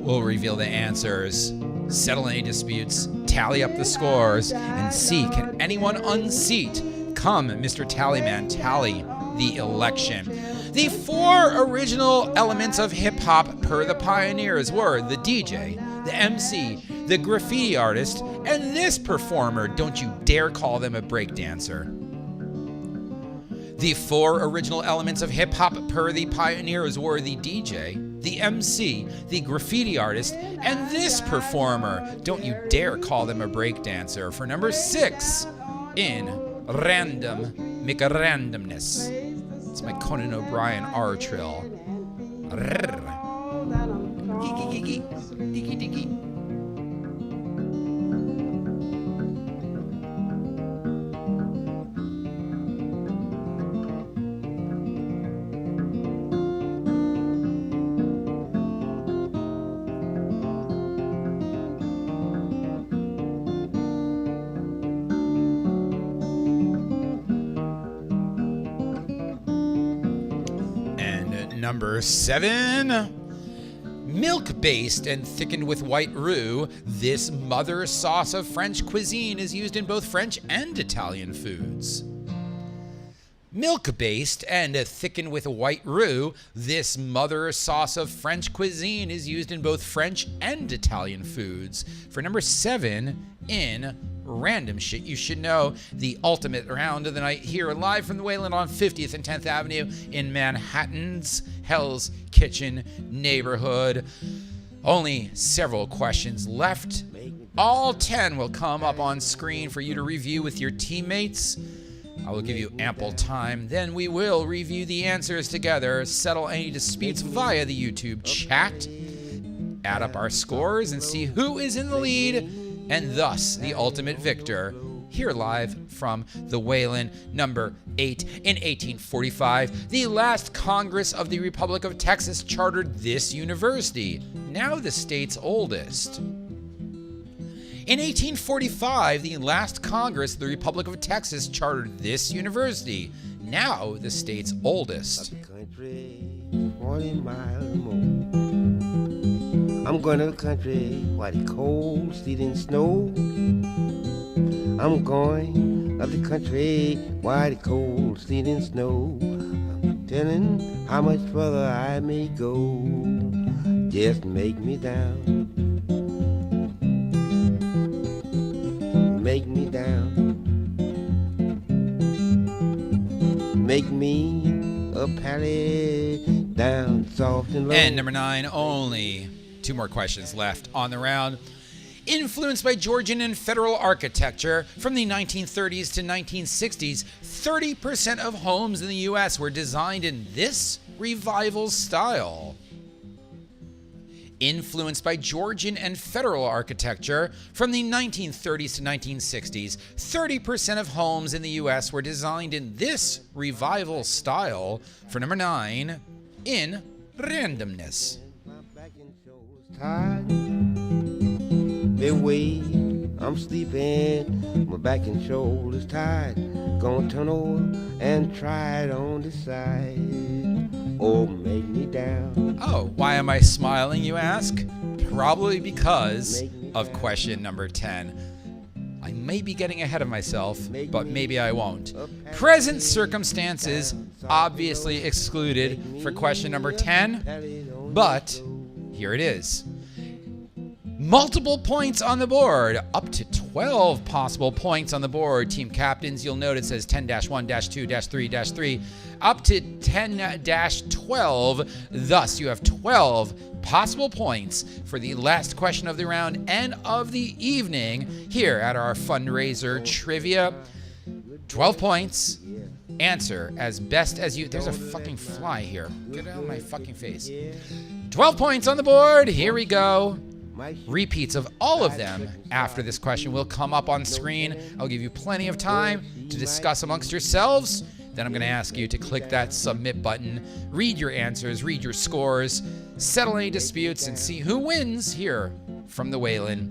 We'll reveal the answers, settle any disputes, tally up the scores, and see can anyone unseat. Come, Mr. Tallyman, tally the election. The 4 original elements of hip-hop per the pioneers were the DJ, the MC, the graffiti artist, and this performer. Don't you dare call them a breakdancer. The 4 original elements of hip-hop per the pioneers were the DJ, the MC, the graffiti artist, and this performer. Don't you dare call them a breakdancer. For number 6 in Random. Make a randomness. It's my Conan O'Brien R trill. Diggy. Number 7. Milk-based and thickened with white roux, this mother sauce of French cuisine is used in both French and Italian foods. Milk-based and thickened with white roux, this mother sauce of French cuisine is used in both French and Italian foods. For number 7 in Random Shit You Should Know, the ultimate round of the night here live from the Waylon on 50th and 10th Avenue in Manhattan's Hell's Kitchen neighborhood. Only several questions left. All 10 will come up on screen for you to review with your teammates. I will give you ample time. Then we will review the answers together, settle any disputes via the YouTube chat, add up our scores, and see who is in the lead, and thus the ultimate victor. Here live from the Waylon, number 8. In 1845, the last Congress of the Republic of Texas chartered this university, now the state's oldest. In 1845, the last Congress of the Republic of Texas chartered this university, now the state's oldest. Country, 40 miles more. I'm going to the country where the cold, sleet, and snow. I'm going up the country where the cold, sleet, and snow. I'm telling how much further I may go. Just make me down. Make me down. Make me a pallet down soft and low. And number 9, only 2 more questions left on the round. Influenced by Georgian and federal architecture from the 1930s to 1960s, 30% of homes in the U.S. were designed in this revival style. Influenced by Georgian and federal architecture from the 1930s to 1960s, 30% of homes in the U.S. were designed in this revival style. For number 9, in randomness. The way I'm sleeping, my back and shoulders tired. Gonna turn over and try it on the side. Oh, make me down. Oh, why am I smiling, you ask? Probably because of question number 10. I may be getting ahead of myself, but maybe I won't. Present circumstances obviously excluded for question number 10, but here it is. Multiple points on the board, up to 12 possible points on the board. Team captains, you'll note it says 10-1-2-3-3, up to 10-12. Thus, you have 12 possible points for the last question of the round and of the evening here at our fundraiser trivia. 12 points. Answer as best as you... There's a fucking fly here. Get out of my fucking face. 12 points on the board. Here we go. Repeats of all of them after this question will come up on screen. I'll give you plenty of time to discuss amongst yourselves. Then I'm going to ask you to click that submit button, read your answers, read your scores, settle any disputes, and see who wins here from the Waylon.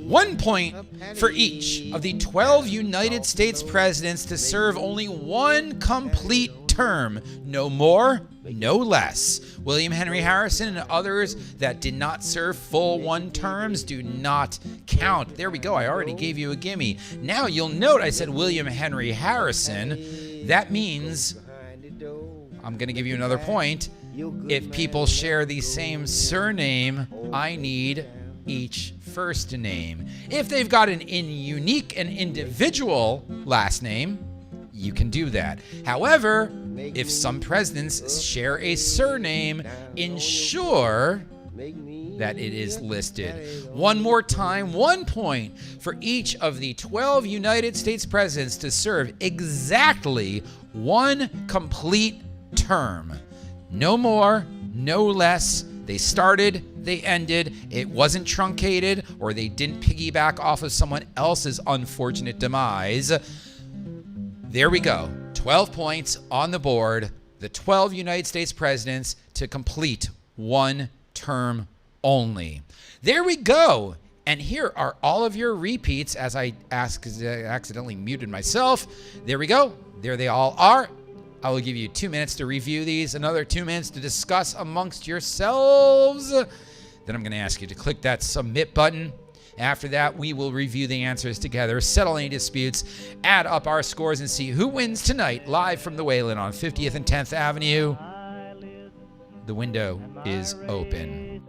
1 point for each of the 12 United States presidents to serve only one complete term. No more, no less. William Henry Harrison and others that did not serve full 1 terms do not count. There we go. I already gave you a gimme. Now you'll note I said William Henry Harrison. That means I'm going to give you another point. If people share the same surname, I need each first name. If they've got an unique and individual last name, you can do that. However, if some presidents share a surname, ensure that it is listed. One more time, 1 point for each of the 12 United States presidents to serve exactly one complete term. No more, no less. They started, they ended. It wasn't truncated, or they didn't piggyback off of someone else's unfortunate demise. There we go. 12 points on the board. The 12 United States presidents to complete one term only. There we go. And here are all of your repeats as I accidentally muted myself. There we go. There they all are. I will give you 2 minutes to review these, another 2 minutes to discuss amongst yourselves. Then I'm going to ask you to click that submit button. After that, we will review the answers together, settle any disputes, add up our scores, and see who wins tonight, live from the Waylon on 50th and 10th Avenue. The window is open.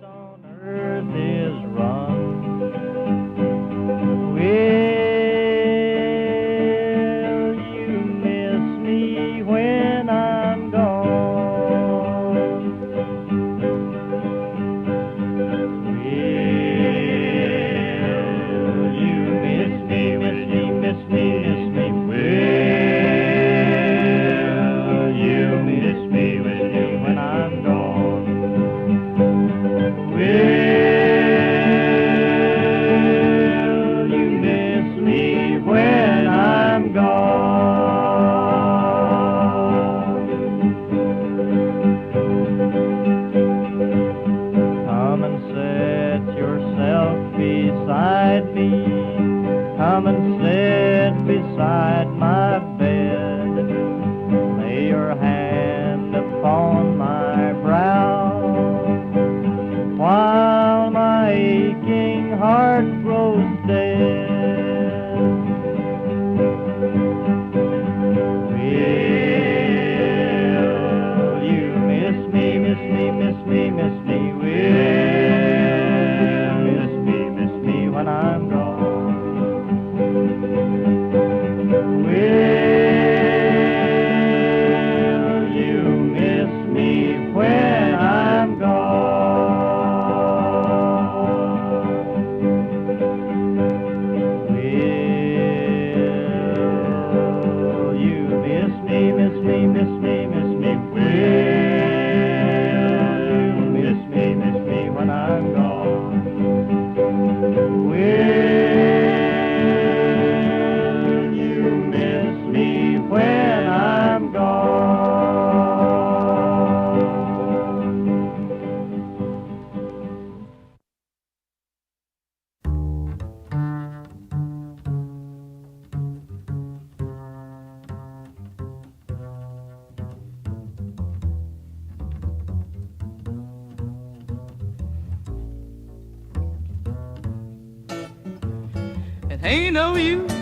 Ain't no use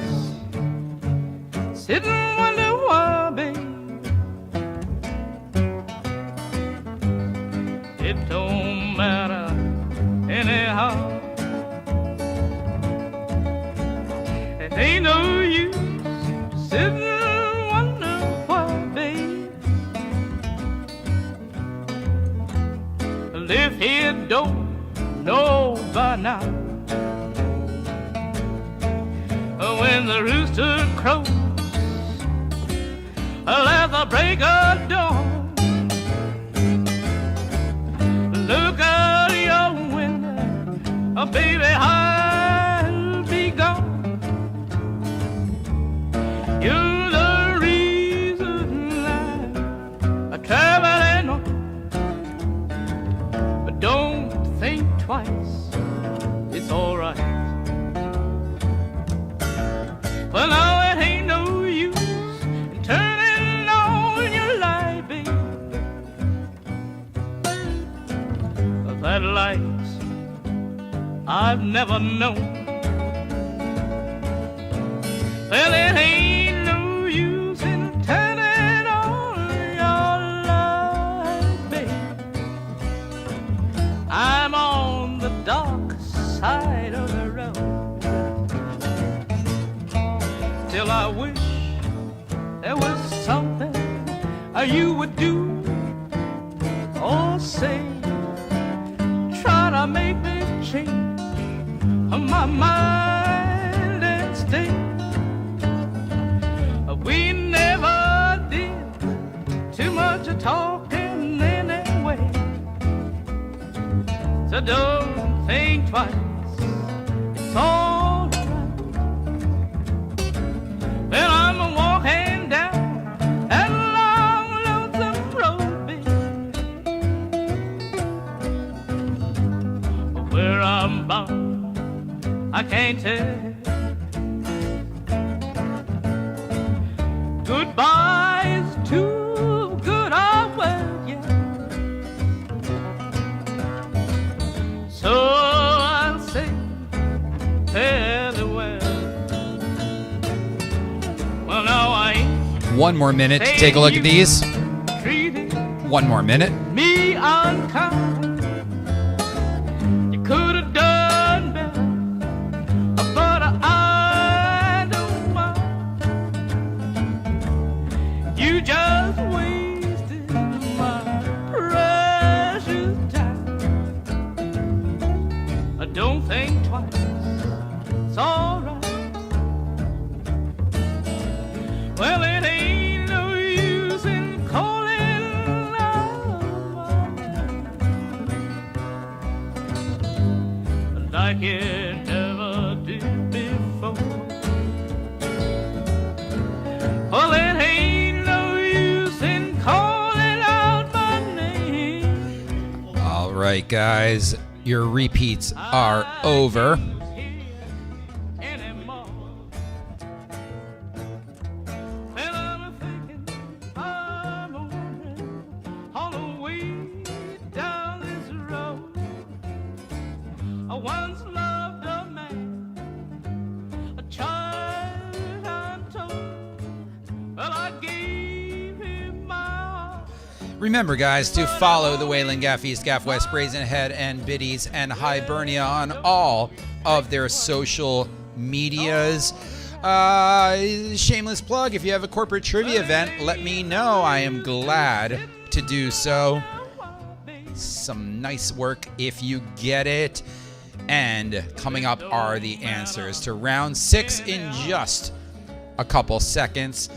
sitting and wonder why, babe. It don't matter anyhow. It ain't no use sitting and wonder why, babe. If he don't know by now, when the rooster crows, at the break of dawn, look out your window, baby, I'll be gone. You're the reason I'm traveling on, but don't think twice, it's all right. Well, now it ain't no use in turning on your light, babe. That light I've never known. Well, it ain't no use in turning on your light, babe. I'm on the dark side of the road. Till I wish there was something you would do or say. Try I make me change my mind and stay. We never did too much talking anyway. So don't think twice, it's all right. Well, I'm walking down that long, lonesome road, babe. Where I'm bound, I can't tell. Goodbye is too good a word, yeah. So I'll say farewell. Well, now I ain't One more minute to take a look at these. treated One more minute. me unkind. You could have done better, but I don't mind. You just wasted my precious time. Don't think twice, it's alright. Well, it ain't no use in calling out my name like it never did before. Well, it ain't no use in calling out my name. All right, guys. Your repeats are over. Remember, guys, to follow the Waylon, Gaf East, Gaf West, Brazen Head, and Biddies, and Hibernia on all of their social medias. Shameless plug, if you have a corporate trivia event, let me know. I am glad to do so. Some nice work if you get it. And coming up are the answers to round 6 in just a couple seconds.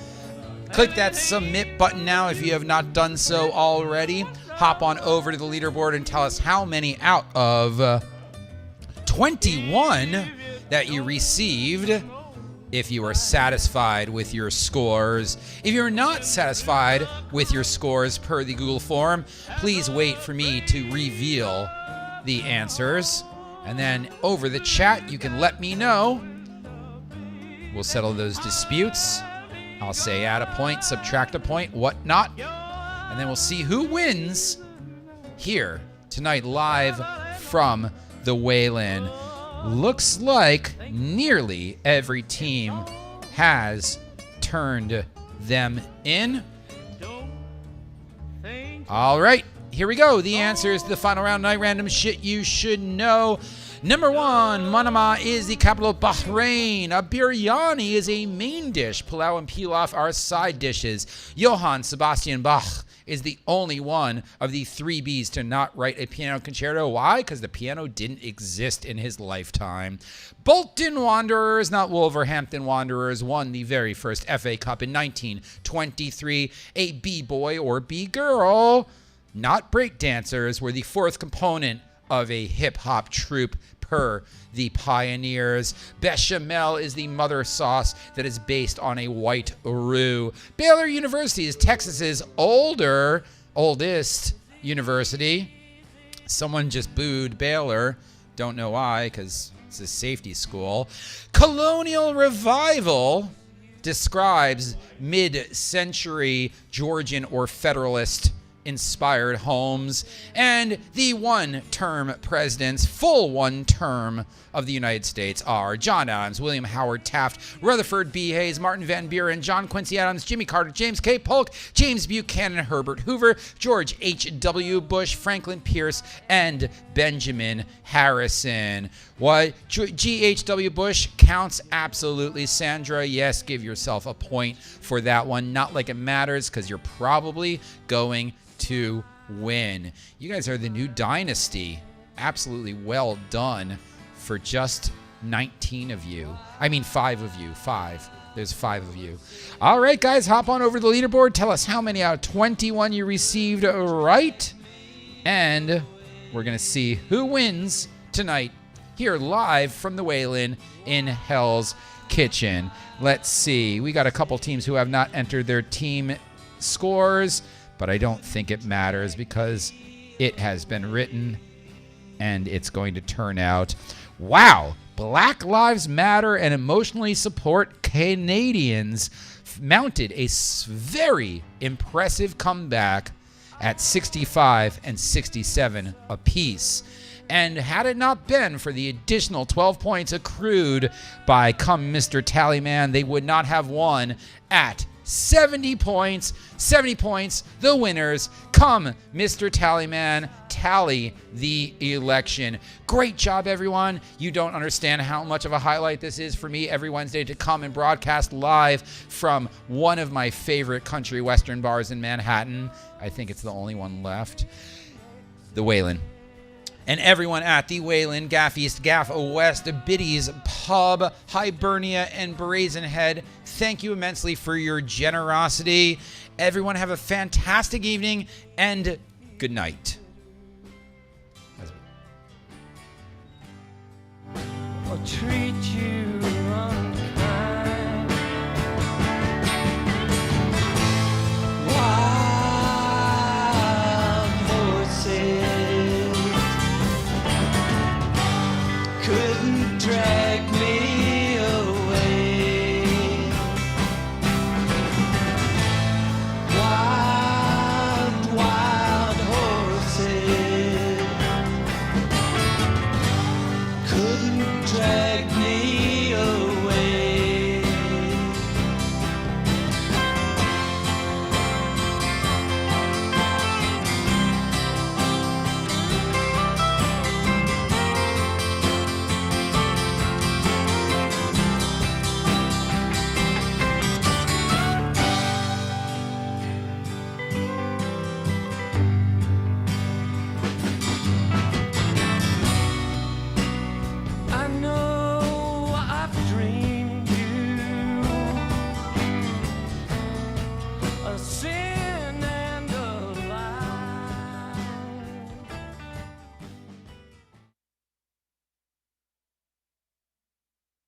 Click that submit button now if you have not done so already. Hop on over to the leaderboard and tell us how many out of 21 that you received, if you are satisfied with your scores. If you're not satisfied with your scores per the Google form, please wait for me to reveal the answers. And then over the chat, you can let me know. We'll settle those disputes. I'll say add a point, subtract a point, whatnot. And then we'll see who wins here tonight live from the Waylon. Looks like nearly every team has turned them in. All right, here we go. The answers to the final round night random shit you should know. Number 1, Manama is the capital of Bahrain. A biryani is a main dish. Palau and pilaf are side dishes. Johann Sebastian Bach is the only one of the 3 Bs to not write a piano concerto. Why? Because the piano didn't exist in his lifetime. Bolton Wanderers, not Wolverhampton Wanderers, won the very first FA Cup in 1923. A B-boy or B-girl, not breakdancers, were the 4th component of a hip-hop troupe per the Pioneers. Bechamel is the mother sauce that is based on a white roux. Baylor University is Texas's oldest university. Someone just booed Baylor. Don't know why, because it's a safety school. Colonial Revival describes mid-century Georgian or Federalist inspired homes, and the one-term presidents, full one term of the United States are John Adams, William Howard Taft, Rutherford B. Hayes, Martin Van Buren, John Quincy Adams, Jimmy Carter, James K. Polk, James Buchanan, Herbert Hoover, George H.W. Bush, Franklin Pierce, and Benjamin Harrison. What? G.H.W. Bush counts absolutely. Sandra, yes, give yourself a point for that one. Not like it matters, because you're probably going to win. You guys are the new dynasty absolutely well done for just 19 of you. I mean 5 of you. 5. There's 5 of you. All right, guys, hop on over to the leaderboard. Tell us how many out of 21 you received right. And we're going to see who wins tonight here live from the Waylon in Hell's Kitchen. Let's see. We got a couple teams who have not entered their team scores, but I don't think it matters because it has been written and it's going to turn out. Wow. Black Lives Matter and emotionally support Canadians mounted a very impressive comeback at 65 and 67 apiece. And had it not been for the additional 12 points accrued by Come Mr. Tallyman, they would not have won at 70 points. 70 points, the winners. Come Mr. Tallyman, tally the election. Great job, everyone. You don't understand how much of a highlight this is for me every Wednesday to come and broadcast live from one of my favorite country western bars in Manhattan. I think it's the only one left. The Waylon. And everyone at the Waylon, Gaf East, Gaf West, Biddy's Pub, Hibernia, and Brazen Head, thank you immensely for your generosity. Everyone have a fantastic evening and good night. A tree